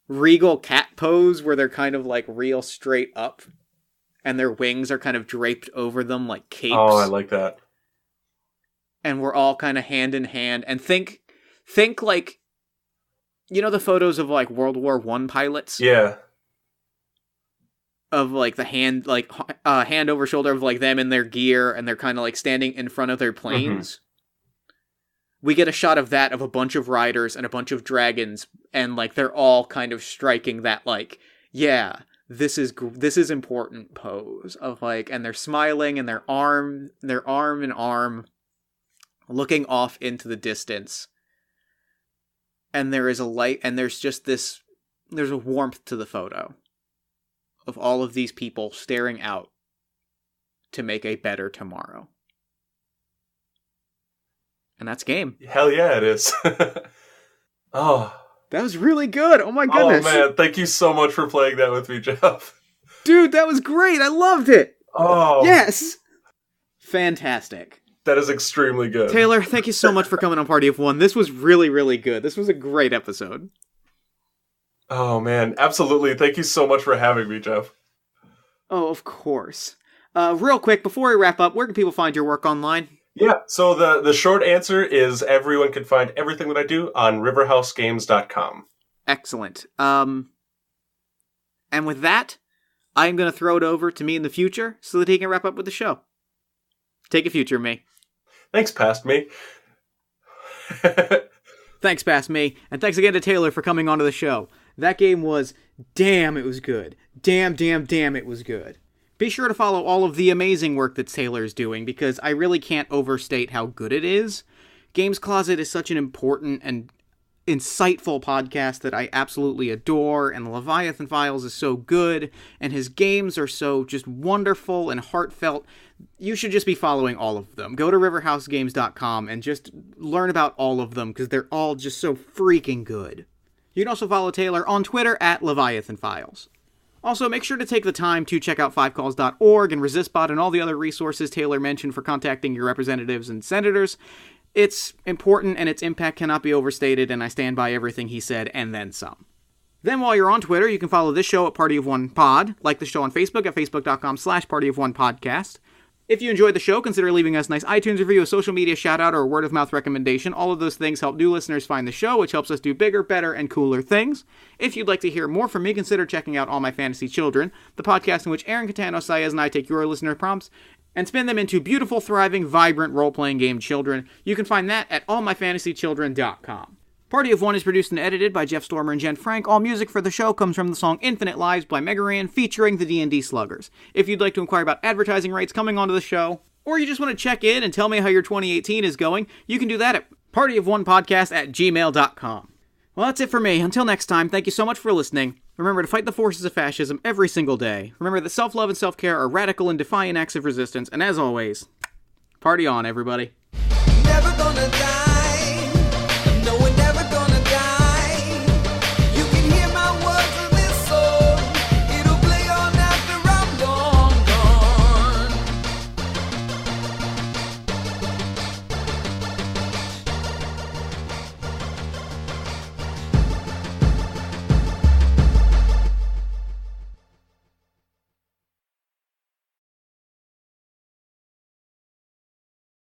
regal cat pose where they're kind of like real straight up, and their wings are kind of draped over them like capes. Oh, I like that. And we're all kind of hand in hand, and think like, you know, the photos of like World War I pilots? Yeah. of like the hand, like hand over shoulder of like them in their gear, and they're kind of like standing in front of their planes. We get a shot of that, of a bunch of riders and a bunch of dragons, and like they're all kind of striking that like, yeah, this is important pose of like, and they're smiling, and their arm in arm, looking off into the distance, and there is a light, and there's a warmth to the photo of all of these people staring out to make a better tomorrow. And that's game. Hell yeah, it is. Oh. That was really good. Oh my goodness. Oh man, thank you so much for playing that with me, Jeff. Dude, that was great. I loved it. Oh. Yes. Fantastic. That is extremely good. Taylor, thank you so much for coming on Party of One. This was really, really good. This was a great episode. Oh man, absolutely. Thank you so much for having me, Jeff. Oh, of course. Real quick, before we wrap up, where can people find your work online? Yeah, so the short answer is everyone can find everything that I do on riverhousegames.com. Excellent. And with that, I'm going to throw it over to me in the future so that he can wrap up with the show. Take it, future me. Thanks, past me. Thanks, past me. And thanks again to Taylor for coming onto the show. That game was, damn, it was good. Damn, it was good. Be sure to follow all of the amazing work that Taylor is doing, because I really can't overstate how good it is. Games Closet is such an important and insightful podcast that I absolutely adore, and the Leviathan Files is so good, and his games are so just wonderful and heartfelt. You should just be following all of them. Go to riverhousegames.com and just learn about all of them, because they're all just so freaking good. You can also follow Taylor on Twitter at Leviathan Files. Also, make sure to take the time to check out fivecalls.org and ResistBot and all the other resources Taylor mentioned for contacting your representatives and senators. It's important, and its impact cannot be overstated, and I stand by everything he said, and then some. Then while you're on Twitter, you can follow this show at Party of One Pod, like the show on Facebook at facebook.com/partyofonepodcast. If you enjoyed the show, consider leaving us a nice iTunes review, a social media shout-out, or a word-of-mouth recommendation. All of those things help new listeners find the show, which helps us do bigger, better, and cooler things. If you'd like to hear more from me, consider checking out All My Fantasy Children, the podcast in which Aaron Catano Saez and I take your listener prompts and spin them into beautiful, thriving, vibrant role-playing game children. You can find that at allmyfantasychildren.com. Party of One is produced and edited by Jeff Stormer and Jen Frank. All music for the show comes from the song Infinite Lives by Megaran, featuring the D&D Sluggers. If you'd like to inquire about advertising rates coming onto the show, or you just want to check in and tell me how your 2018 is going, you can do that at partyofonepodcast@gmail.com. Well, that's it for me. Until next time, thank you so much for listening. Remember to fight the forces of fascism every single day. Remember that self-love and self-care are radical and defiant acts of resistance. And as always, party on, everybody. Never gonna die.